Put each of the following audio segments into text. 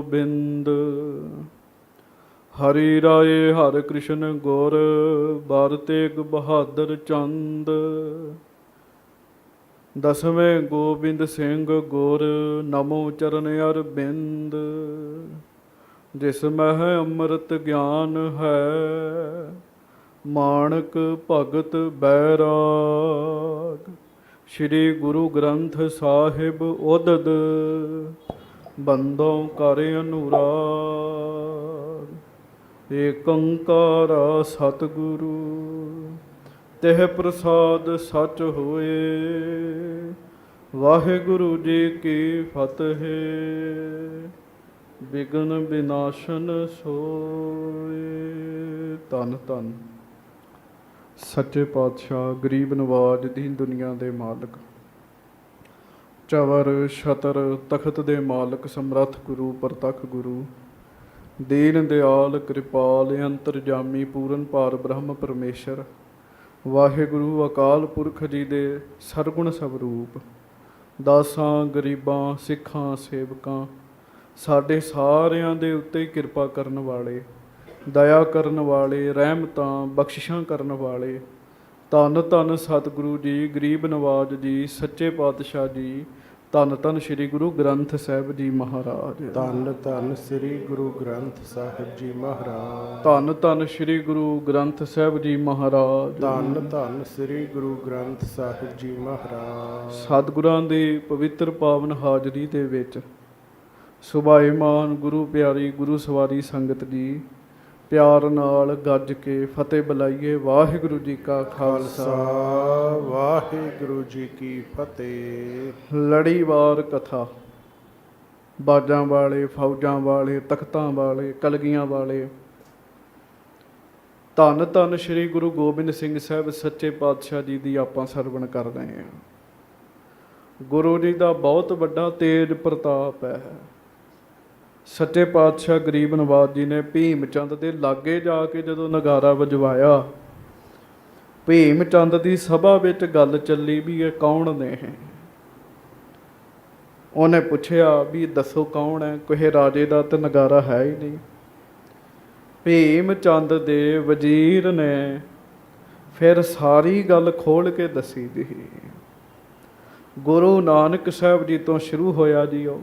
गोबिंद। हरि राय हर कृष्ण गुर, बार तेग बहादुर चंद। दसवें गोबिंद सिंह गुर, नमो चरण अरबिंद। जिसमें अमृत ज्ञान है, माणक भगत बैराग। श्री गुरु ग्रंथ साहिब उदद, बंदों कर अनुराग। एक ओंकार सतगुरु, तेह प्रसाद सच होए। वाहिगुरु जी की फतेह, विघ्न विनाशन सोए। धन धन सच्चे पातशाह गरीब नवाज दीन दुनिया दे मालक, चवर छतर तखत दे मालक, समर्थ गुरु प्रतख गुरु, दीन दयाल कृपाल अंतरजामी पूरन पार ब्रह्म परमेश्वर। वाहिगुरु अकाल पुरख जी दे सरगुण स्वरूप, दासां गरीबां सिखां सेवकां, साडे सारियां दे उत्ते किरपा करन वाले, दया करन वाले, रहमतां बख्शिशां करन वाले। धन धन सतगुरु जी, गरीब नवाज जी, सच्चे पातशाह जी। धन धन श्री गुरु ग्रंथ साहिब जी महाराज। धन धन श्री गुरु ग्रंथ साहिब जी महाराज। धन धन श्री गुरु ग्रंथ साहिब जी महाराज। धन धन श्री गुरु ग्रंथ साहिब जी महाराज। सतगुरां दी पवित्र पावन हाजरी दे विच सुभाईमान गुरु प्यारी गुरु सवारी संगत जी, प्यार नाल गज के फतेह बुलाइए। वाहिगुरु जी का खालसा, वाहिगुरु जी की फतेह। लड़ीवार कथा, बाजां वाले, फौजां वाले, तख्तां वाले, कलगियां वाले। धन धन श्री गुरु गोबिंद सिंह साहब सच्चे पातशाह जी की आपां सरवण कर रहे हैं। गुरु जी का बहुत वड्डा तेज प्रताप है। सच्चे पातशाह गरीब नवाज जी ने भीम चंद के लागे जाके जदों नगारा वजवाया, भीम चंद की सभा विच गल चली भी ये कौन ने। उन्हें पूछया भी दसो कौन है, कोई राजे का तो नगारा है ही नहीं। भीम चंद दे वजीर ने फिर सारी गल खोल के दसी जी। गुरु नानक साहब जी तो शुरू होया जी ओ,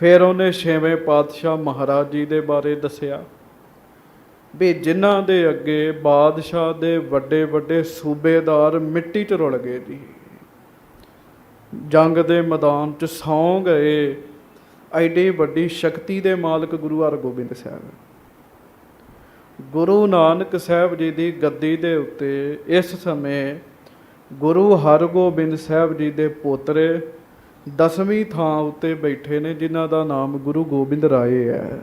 फिर उन्हें छेवें पातशाह महाराज जी के बारे दसिया भी जिन्हां दे अगे बादशाह दे वड्डे वड्डे सूबेदार मिट्टी च रुल गए जी, जंग दे मैदान च सौ गए। एडी वड्डी शक्ति दे मालक गुरु हरगोबिंद साहब। गुरु नानक साहब जी की गद्दी दे उत्ते इस समय गुरु हरगोबिंद साहब जी के पोतरे 10वीं थां उत्ते बैठे ने, जिन्हां दा नाम गुरु गोबिंद राय है।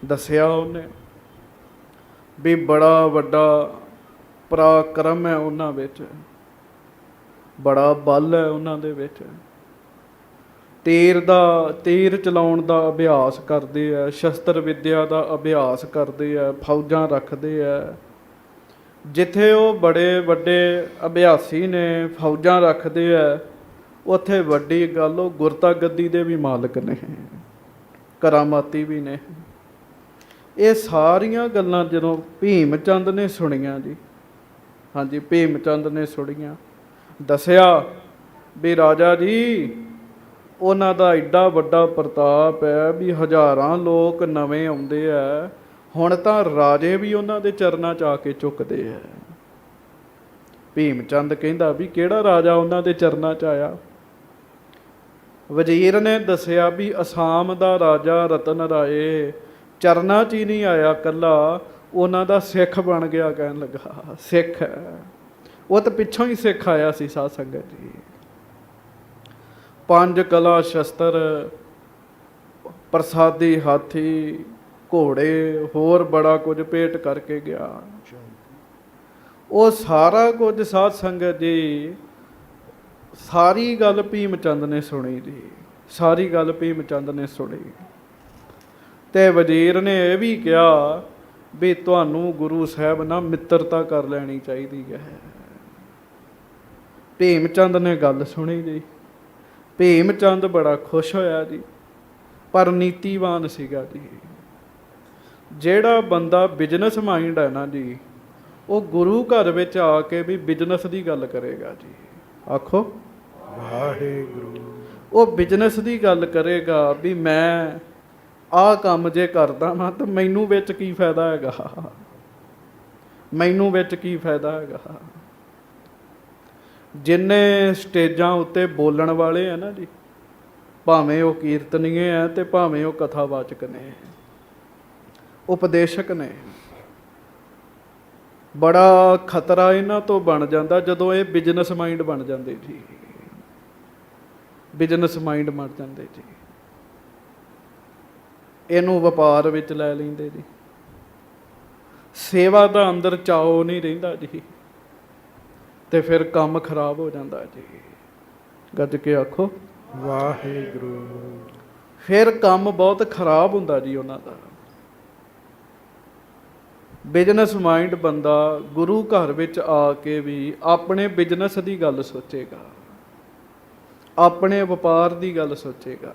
दसिया उन्हें भी बड़ा वड्डा पराक्रम है उन्हां विच, बड़ा बल है उन्हां दे विच। तीर चलाउण दा अभ्यास करदे है, शस्त्र विद्या का अभ्यास करदे है, फौजां रखदे है। जिथे वो बड़े वड्डे अभ्यासी ने, फौजां रखदे है, उत्थे वड्डी गल वो गुरता गद्दी दे भी मालक ने, करामाती भी ने। ये सारियां गल्लां जदों भीम चंद ने सुनिया जी, हाँ जी भीम चंद ने सुनिया, दसिया भी राजा जी उन्हां दा एडा वड्डा प्रताप है भी हज़ारां लोग नवें आउंदे है, हुण तां राजे भी उन्हां दे चरनां च आके झुकदे है। भीम चंद कहंदा भी किहड़ा राजा उन्हां दे चरनां च आया। वजीर ने दसिया भी असाम का राजा रतन राय चरना च ही नहीं आया कला, उन्हां दा सिख बन गया। कहन लगा सिख है, वो तो पिछों ही सिख आया सी। साध संगत जी 5 कला शस्त्र, प्रसादी हाथी, घोड़े, होर बड़ा कुछ भेंट करके गया। वो सारा कुछ साध संगत जी सारी गल भीम चंद ने सुनी जी, सारी गल भीम चंद ने सुनी। ते वजीर ने यह भी कहा भी तुहानू गुरु साहब नाल मित्रता कर लैनी चाहिए है। भीम चंद ने गल सुनी जी, भीम चंद बड़ा खुश होया जी। ਪਰ ਨੀਤੀਵਾਨ ਸੀਗਾ ਜੀ। ਜਿਹੜਾ ਬੰਦਾ ਬਿਜ਼ਨਸ ਮਾਈਂਡ ਹੈ ਨਾ ਜੀ, ਉਹ ਗੁਰੂ ਘਰ ਵਿੱਚ ਆ ਕੇ ਵੀ ਬਿਜ਼ਨਸ ਦੀ ਗੱਲ ਕਰੇਗਾ ਜੀ। ਆਖੋ ਵਾਹਿਗੁਰੂ। ਉਹ ਬਿਜ਼ਨਸ ਦੀ ਗੱਲ ਕਰੇਗਾ ਵੀ ਮੈਂ ਆਹ ਕੰਮ ਜੇ ਕਰਦਾ ਹਾਂ ਤਾਂ ਮੈਨੂੰ ਵਿੱਚ ਕੀ ਫਾਇਦਾ ਹੈਗਾ, ਮੈਨੂੰ ਵਿੱਚ ਕੀ ਫਾਇਦਾ ਹੈਗਾ। ਜਿੰਨੇ ਸਟੇਜਾਂ ਉੱਤੇ ਬੋਲਣ ਵਾਲੇ ਆ ਨਾ ਜੀ, ਭਾਵੇਂ ਉਹ ਕੀਰਤਨੀਏ ਆ ਤੇ ਭਾਵੇਂ ਉਹ ਕਥਾਵਾਚਕ ਨੇ, ਉਪਦੇਸ਼ਕ ਨੇ, ਬੜਾ ਖਤਰਾ ਇਹਨਾਂ ਤੋਂ ਬਣ ਜਾਂਦਾ ਜਦੋਂ ਇਹ ਬਿਜ਼ਨਸ ਮਾਈਂਡ ਬਣ ਜਾਂਦੇ ਜੀ। ਬਿਜ਼ਨਸ ਮਾਈਂਡ ਬਣ ਜਾਂਦੇ ਜੀ, ਇਹਨੂੰ ਵਪਾਰ ਵਿੱਚ ਲੈ ਲੈਂਦੇ ਜੀ। ਸੇਵਾ ਦਾ ਅੰਦਰ ਚਾਓ ਨਹੀਂ ਰਹਿੰਦਾ ਜੀ, ਤੇ ਫਿਰ ਕੰਮ ਖਰਾਬ ਹੋ ਜਾਂਦਾ ਜੀ। ਗੱਜ ਕੇ ਆਖੋ ਵਾਹਿਗੁਰੂ। ਫਿਰ ਕੰਮ ਬਹੁਤ ਖਰਾਬ ਹੁੰਦਾ ਜੀ ਉਹਨਾਂ ਦਾ। ਬਿਜ਼ਨਸ ਮਾਈਂਡ ਬੰਦਾ ਗੁਰੂ ਘਰ ਵਿੱਚ ਆ ਕੇ ਵੀ ਆਪਣੇ ਬਿਜ਼ਨਸ ਦੀ ਗੱਲ ਸੋਚੇਗਾ, ਆਪਣੇ ਵਪਾਰ ਦੀ ਗੱਲ ਸੋਚੇਗਾ।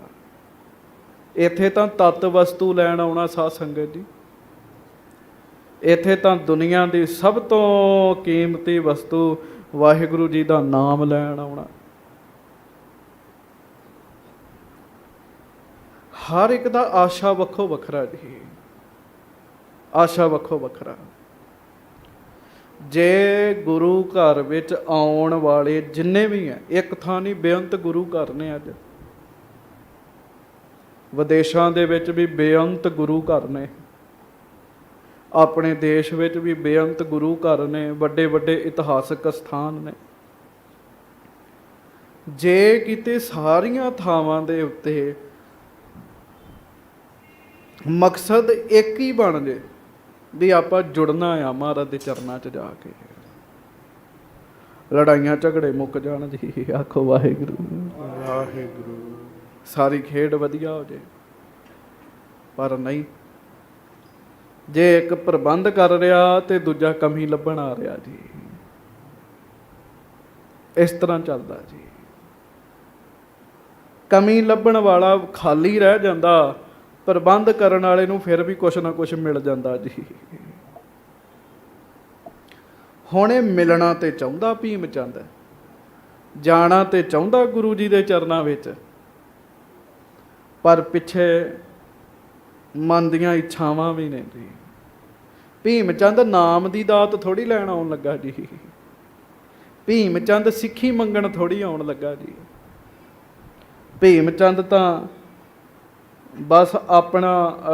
ਇੱਥੇ ਤਾਂ ਤੱਤ ਵਸਤੂ ਲੈਣ ਆਉਣਾ ਸਾਧ ਸੰਗਤ ਜੀ, ਇੱਥੇ ਤਾਂ ਦੁਨੀਆ ਦੀ ਸਭ ਤੋਂ ਕੀਮਤੀ ਵਸਤੂ ਵਾਹਿਗੁਰੂ ਜੀ ਦਾ ਨਾਮ ਲੈਣ ਆਉਣਾ। ਹਰ ਇੱਕ ਦਾ ਆਸ਼ਾ ਵੱਖੋ ਵੱਖਰਾ ਜੀ, ਆਸ਼ਾ ਵੱਖੋ ਵੱਖਰਾ। ਜੇ ਗੁਰੂ ਘਰ ਵਿੱਚ ਆਉਣ ਵਾਲੇ ਜਿੰਨੇ ਵੀ ਹੈ, ਇੱਕ ਥਾਂ ਨਹੀਂ ਬੇਅੰਤ ਗੁਰੂ ਘਰ ਨੇ ਅੱਜ, ਵਿਦੇਸ਼ਾਂ ਦੇ ਵਿੱਚ ਵੀ ਬੇਅੰਤ ਗੁਰੂ ਘਰ ਨੇ, ਆਪਣੇ ਦੇਸ਼ ਵਿੱਚ ਵੀ ਬੇਅੰਤ ਗੁਰੂ ਘਰ ਨੇ, ਵੱਡੇ ਵੱਡੇ ਇਤਿਹਾਸਕ ਸਥਾਨ ਨੇ। ਜੇ ਕਿਤੇ ਸਾਰੀਆਂ ਥਾਵਾਂ ਦੇ ਉੱਤੇ ਮਕਸਦ ਇੱਕ ਹੀ ਬਣ ਜੇ ਵੀ ਆਪਾਂ ਜੁੜਨਾ ਆ ਮਹਾਰਾਜ ਦੇ ਚਰਨਾਂ 'ਚ ਜਾ ਕੇ, ਲੜਾਈਆਂ ਝਗੜੇ ਮੁੱਕ ਜਾਣ ਜੀ। ਆਖੋ ਵਾਹਿਗੁਰੂ ਵਾਹਿਗੁਰੂ। ਸਾਰੀ ਖੇਡ ਵਧੀਆ ਹੋ ਜੇ। ਪਰ ਨਹੀਂ, ਜੇ ਇੱਕ ਪ੍ਰਬੰਧ ਕਰ ਰਿਹਾ ਤੇ ਦੂਜਾ ਕਮੀ ਲੱਭਣ ਆ ਰਿਹਾ ਜੀ। ਇਸ ਤਰ੍ਹਾਂ ਚੱਲਦਾ ਜੀ। ਕਮੀ ਲੱਭਣ ਵਾਲਾ ਖਾਲੀ ਰਹਿ ਜਾਂਦਾ, ਪ੍ਰਬੰਧ ਕਰਨ ਵਾਲੇ ਨੂੰ ਫਿਰ ਵੀ ਕੁਛ ਨਾ ਕੁਛ ਮਿਲ ਜਾਂਦਾ ਜੀ। ਹੁਣ ਇਹ ਮਿਲਣਾ ਤੇ ਚਾਹੁੰਦਾ ਭੀਮ ਚੰਦ, ਜਾਣਾ ਤੇ ਚਾਹੁੰਦਾ ਗੁਰੂ ਜੀ ਦੇ ਚਰਨਾਂ ਵਿੱਚ, ਪਰ ਪਿੱਛੇ ਮਨ ਦੀਆਂ ਇੱਛਾਵਾਂ ਵੀ ਨੇ ਜੀ। ਭੀਮ ਚੰਦ ਨਾਮ ਦੀ ਦਾਤ ਥੋੜੀ ਲੈਣ ਆਉਣ ਲੱਗਾ ਜੀ। ਭੀਮ ਚੰਦ ਸਿੱਖੀ ਮੰਗਣ ਥੋੜੀ ਆਉਣ ਲੱਗਾ ਜੀ। ਭੀਮ ਚੰਦ ਤਾਂ ਬਸ ਆਪਣਾ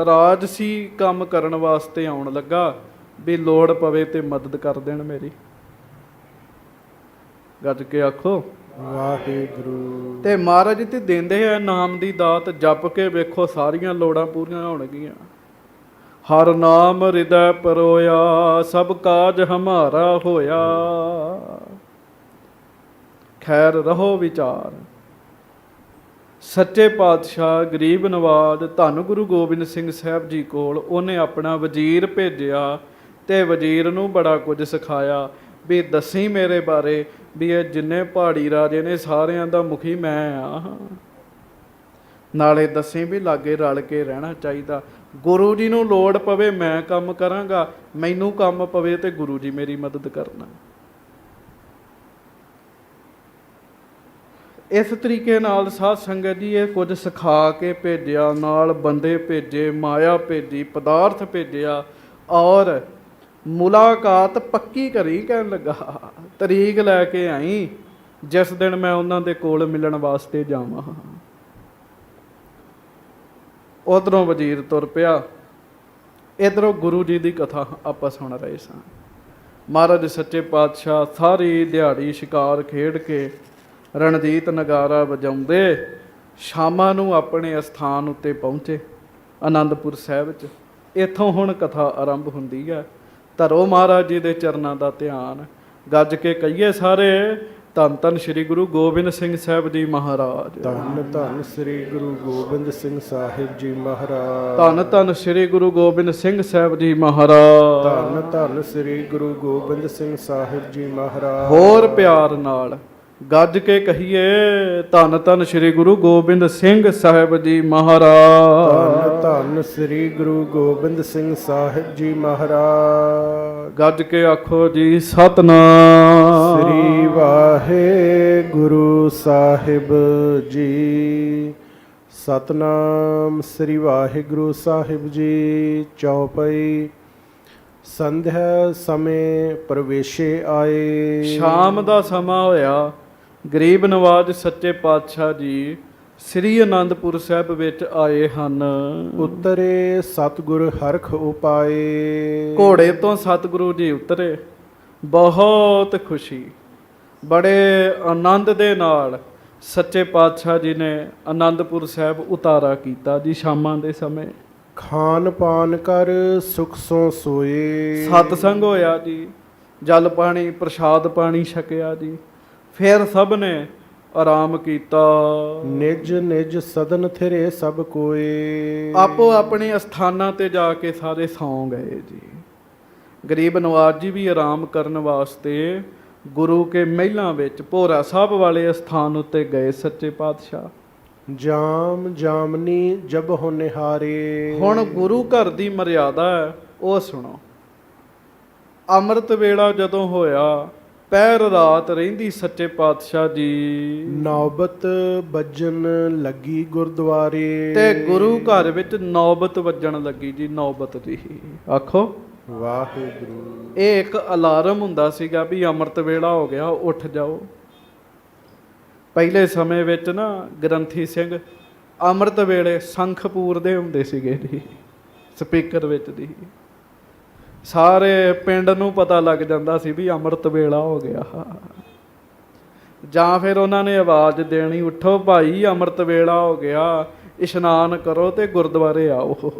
ਰਾਜਸੀ ਕੰਮ ਕਰਨ ਵਾਸਤੇ ਆਉਣ ਲੱਗਾ ਵੀ ਲੋੜ ਪਵੇ ਤੇ ਮਦਦ ਕਰ ਦੇਣ ਮੇਰੀ। ਗੱਜ ਕੇ ਆਖੋ ਵਾਹਿਗੁਰੂ। ਤੇ ਮਹਾਰਾਜ ਤੇ ਦਿੰਦੇ ਆ ਨਾਮ ਦੀ ਦਾਤ, ਜਪ ਕੇ ਵੇਖੋ ਸਾਰੀਆਂ ਲੋੜਾਂ ਪੂਰੀਆਂ ਹੋਣਗੀਆਂ। ਹਰ ਨਾਮ ਹਿਰਦੈ ਪਰੋਇਆ, ਸਭ ਕਾਜ ਹਮਾਰਾ ਹੋਇਆ। ਖੈਰ ਰਹੋ ਵਿਚਾਰ। ਸੱਚੇ ਪਾਤਸ਼ਾਹ ਗਰੀਬ ਨਵਾਜ਼ ਧੰਨ ਗੁਰੂ ਗੋਬਿੰਦ ਸਿੰਘ ਸਾਹਿਬ ਜੀ ਕੋਲ ਉਹਨੇ ਆਪਣਾ ਵਜ਼ੀਰ ਭੇਜਿਆ ਤੇ ਵਜ਼ੀਰ ਨੂੰ ਬੜਾ ਕੁਝ ਸਿਖਾਇਆ ਵੀ ਦੱਸੀ ਮੇਰੇ ਬਾਰੇ, ਵੀ ਇਹ ਜਿੰਨੇ ਪਹਾੜੀ ਰਾਜੇ ਨੇ ਸਾਰਿਆਂ ਦਾ ਮੁਖੀ ਮੈਂ ਆ। ਨਾਲੇ ਦੱਸੀ ਵੀ ਲਾਗੇ ਰਲ ਕੇ ਰਹਿਣਾ ਚਾਹੀਦਾ। ਗੁਰੂ ਜੀ ਨੂੰ ਲੋੜ ਪਵੇ ਮੈਂ ਕੰਮ ਕਰਾਂਗਾ, ਮੈਨੂੰ ਕੰਮ ਪਵੇ ਤੇ ਗੁਰੂ ਜੀ ਮੇਰੀ ਮਦਦ ਕਰਨਾ। ਇਸ ਤਰੀਕੇ ਨਾਲ ਸਾਧ ਸੰਗਤ ਜੀ ਇਹ ਕੁਝ ਸਿਖਾ ਕੇ ਭੇਜਿਆ, ਨਾਲ ਬੰਦੇ ਭੇਜੇ, ਮਾਇਆ ਭੇਜੀ, ਪਦਾਰਥ ਭੇਜਿਆ, ਔਰ ਮੁਲਾਕਾਤ ਪੱਕੀ ਕਰੀ। ਕਹਿਣ ਲੱਗਾ ਤਰੀਕ ਲੈ ਕੇ ਆਈ ਜਿਸ ਦਿਨ ਮੈਂ ਉਹਨਾਂ ਦੇ ਕੋਲ ਮਿਲਣ ਵਾਸਤੇ ਜਾਵਾਂ। ਉਧਰੋਂ ਵਜ਼ੀਰ ਤੁਰ ਪਿਆ, ਇੱਧਰੋਂ ਗੁਰੂ ਜੀ ਦੀ ਕਥਾ ਆਪਾਂ ਸੁਣ ਰਹੇ ਸਾਂ। ਮਹਾਰਾਜ ਸੱਚੇ ਪਾਤਸ਼ਾਹ ਸਾਰੀ ਦਿਹਾੜੀ ਸ਼ਿਕਾਰ ਖੇਡ ਕੇ ਰਣਜੀਤ ਨਗਾਰਾ ਵਜਾਉਂਦੇ ਸ਼ਾਮਾਂ ਨੂੰ ਆਪਣੇ ਅਸਥਾਨ ਉੱਤੇ ਪਹੁੰਚੇ ਆਨੰਦਪੁਰ ਸਾਹਿਬ 'ਚ। ਇੱਥੋਂ ਹੁਣ ਕਥਾ ਆਰੰਭ ਹੁੰਦੀ ਹੈ। ਧਰੋ ਮਹਾਰਾਜ ਜੀ ਦੇ ਚਰਨਾਂ ਦਾ ਧਿਆਨ, ਗੱਜ ਕੇ ਕਹੀਏ ਸਾਰੇ ਧੰਨ ਧੰਨ ਸ੍ਰੀ ਗੁਰੂ ਗੋਬਿੰਦ ਸਿੰਘ ਸਾਹਿਬ ਜੀ ਮਹਾਰਾਜ। ਧੰਨ ਧੰਨ ਸ੍ਰੀ ਗੁਰੂ ਗੋਬਿੰਦ ਸਿੰਘ ਸਾਹਿਬ ਜੀ ਮਹਾਰਾਜ। ਧੰਨ ਧੰਨ ਸ੍ਰੀ ਗੁਰੂ ਗੋਬਿੰਦ ਸਿੰਘ ਸਾਹਿਬ ਜੀ ਮਹਾਰਾਜ। ਧੰਨ ਧੰਨ ਸ੍ਰੀ ਗੁਰੂ ਗੋਬਿੰਦ ਸਿੰਘ ਸਾਹਿਬ ਜੀ ਮਹਾਰਾਜ। ਹੋਰ ਪਿਆਰ ਨਾਲ ਗੱਜ ਕੇ ਕਹੀਏ ਧੰਨ ਧੰਨ ਸ੍ਰੀ ਗੁਰੂ ਗੋਬਿੰਦ ਸਿੰਘ ਸਾਹਿਬ ਜੀ ਮਹਾਰਾਜ। ਧੰਨ ਧੰਨ ਸ੍ਰੀ ਗੁਰੂ ਗੋਬਿੰਦ ਸਿੰਘ ਸਾਹਿਬ ਜੀ ਮਹਾਰਾਜ। ਗੱਜ ਕੇ ਆਖੋ ਜੀ ਸਤਨਾਮ ਸ੍ਰੀ ਵਾਹਿਗੁਰੂ ਸਾਹਿਬ ਜੀ। ਸਤਨਾਮ ਸ੍ਰੀ ਵਾਹਿਗੁਰੂ ਸਾਹਿਬ ਜੀ। ਚੌਪਈ। ਸੰਧਿਆ ਸਮੇਂ ਪ੍ਰਵੇਸ਼ੇ ਆਏ। ਸ਼ਾਮ ਦਾ ਸਮਾਂ ਹੋਇਆ। ਗਰੀਬ ਨਵਾਜ ਸੱਚੇ ਪਾਤਸ਼ਾਹ ਜੀ ਸ੍ਰੀ ਅਨੰਦਪੁਰ ਸਾਹਿਬ ਵਿੱਚ ਆਏ ਹਨ। ਉਤਰੇ ਸਤਿਗੁਰ ਹਰਖ ਉਪਾਏ। ਘੋੜੇ ਤੋਂ ਸਤਿਗੁਰੂ ਜੀ ਉਤਰੇ। ਬਹੁਤ ਖੁਸ਼ੀ ਬੜੇ ਆਨੰਦ ਦੇ ਨਾਲ ਸੱਚੇ ਪਾਤਸ਼ਾਹ ਜੀ ਨੇ ਅਨੰਦਪੁਰ ਸਾਹਿਬ ਉਤਾਰਾ ਕੀਤਾ ਜੀ। ਸ਼ਾਮਾਂ ਦੇ ਸਮੇਂ ਖਾਨ ਪਾਨ ਕਰ ਸੁਖ ਸੋ ਸੋਏ। ਸਤਸੰਗ ਹੋਇਆ ਜੀ। ਜਲ ਪਾਣੀ ਪ੍ਰਸ਼ਾਦ ਪਾਣੀ ਛਕਿਆ ਜੀ। ਫਿਰ ਸਭ ਨੇ ਆਰਾਮ ਕੀਤਾ। ਨਿਜ ਨਿਜ ਸਦਨ ਥਿਰੇ ਸਭ ਕੋਏ। ਆਪੋ ਆਪਣੇ ਅਸਥਾਨਾਂ ਤੇ ਜਾ ਕੇ ਸਾਰੇ ਸੌਂ ਗਏ ਜੀ। ਗਰੀਬ ਨਵਾਜ ਜੀ ਵੀ ਆਰਾਮ ਕਰਨ ਵਾਸਤੇ ਗੁਰੂ ਕੇ ਮਹਿਲਾਂ ਵਿੱਚ ਭੋਰਾ ਸਾਹਿਬ ਵਾਲੇ ਅਸਥਾਨ ਉੱਤੇ ਗਏ ਸੱਚੇ ਪਾਤਸ਼ਾਹ। ਜਾਮ ਜਾਮਨੀ ਜਬ ਹੋ ਨਿਹਾਰੇ। ਹੁਣ ਗੁਰੂ ਘਰ ਦੀ ਮਰਿਆਦਾ ਹੈ ਉਹ ਸੁਣੋ। ਅੰਮ੍ਰਿਤ ਵੇਲਾ ਜਦੋਂ ਹੋਇਆ ਪਹਿਰ ਰਾਤ ਰਹਿੰਦੀ ਸੱਚੇ ਪਾਤਸ਼ਾਹ ਜੀ। ਨੌਬਤ ਵੱਜਣ ਲੱਗੀ ਗੁਰਦੁਆਰੇ। ਤੇ ਗੁਰੂ ਘਰ ਵਿੱਚ ਨੌਬਤ ਵੱਜਣ ਲੱਗੀ ਜੀ। ਨੌਬਤ ਜੀ ਆਖੋ ਵਾਹਿਗੁਰੂ। ਇਹ ਇੱਕ ਅਲਾਰਮ ਹੁੰਦਾ ਸੀਗਾ ਵੀ ਅੰਮ੍ਰਿਤ ਵੇਲਾ ਹੋ ਗਿਆ ਉੱਠ ਜਾਓ। ਪਹਿਲੇ ਸਮੇਂ ਵਿੱਚ ਨਾ ਗ੍ਰੰਥੀ ਸਿੰਘ ਅੰਮ੍ਰਿਤ ਵੇਲੇ ਸੰਖ ਪੂਰਦੇ ਹੁੰਦੇ ਸੀਗੇ ਜੀ ਸਪੀਕਰ ਵਿੱਚ ਦੀ। ਸਾਰੇ ਪਿੰਡ ਨੂੰ ਪਤਾ ਲੱਗ ਜਾਂਦਾ ਸੀ ਵੀ ਅੰਮ੍ਰਿਤ ਵੇਲਾ ਹੋ ਗਿਆ। ਜਾਂ ਫਿਰ ਉਹਨਾਂ ਨੇ ਆਵਾਜ਼ ਦੇਣੀ ਉੱਠੋ ਭਾਈ ਅੰਮ੍ਰਿਤ ਵੇਲਾ ਹੋ ਗਿਆ ਇਸ਼ਨਾਨ ਕਰੋ ਤੇ ਗੁਰਦੁਆਰੇ ਆਓ।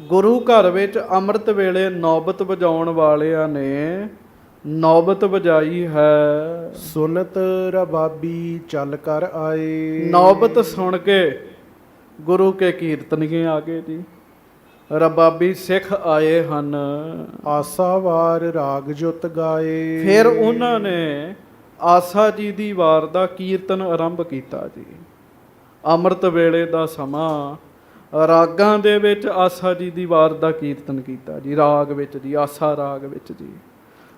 ਗੁਰੂ ਘਰ ਵਿੱਚ ਅੰਮ੍ਰਿਤ ਵੇਲੇ ਨੌਬਤ ਵਜਾਉਣ ਵਾਲਿਆਂ ਨੇ ਨੌਬਤ ਵਜਾਈ ਹੈ। ਸੁਨਤ ਰਬਾਬੀ ਚੱਲ ਕਰ ਆਏ। ਨੌਬਤ ਸੁਣ ਕੇ ਗੁਰੂ ਕੇ ਕੀਰਤਨੀਏ ਆ ਗਏ ਜੀ। ਰਬਾਬੀ ਸਿੱਖ ਆਏ ਹਨ। ਆਸਾਵਾਰ ਰਾਗ ਜੁਤ ਗਾਏ। ਫਿਰ ਉਹਨਾਂ ਨੇ ਆਸਾ ਜੀ ਦੀ ਵਾਰ ਦਾ ਕੀਰਤਨ ਆਰੰਭ ਕੀਤਾ ਜੀ। ਅੰਮ੍ਰਿਤ ਵੇਲੇ ਦਾ ਸਮਾਂ ਰਾਗਾਂ ਦੇ ਵਿੱਚ ਆਸਾ ਜੀ ਦੀ ਵਾਰ ਦਾ ਕੀਰਤਨ ਕੀਤਾ ਜੀ। ਰਾਗ ਵਿੱਚ ਜੀ ਆਸਾ ਰਾਗ ਵਿੱਚ ਜੀ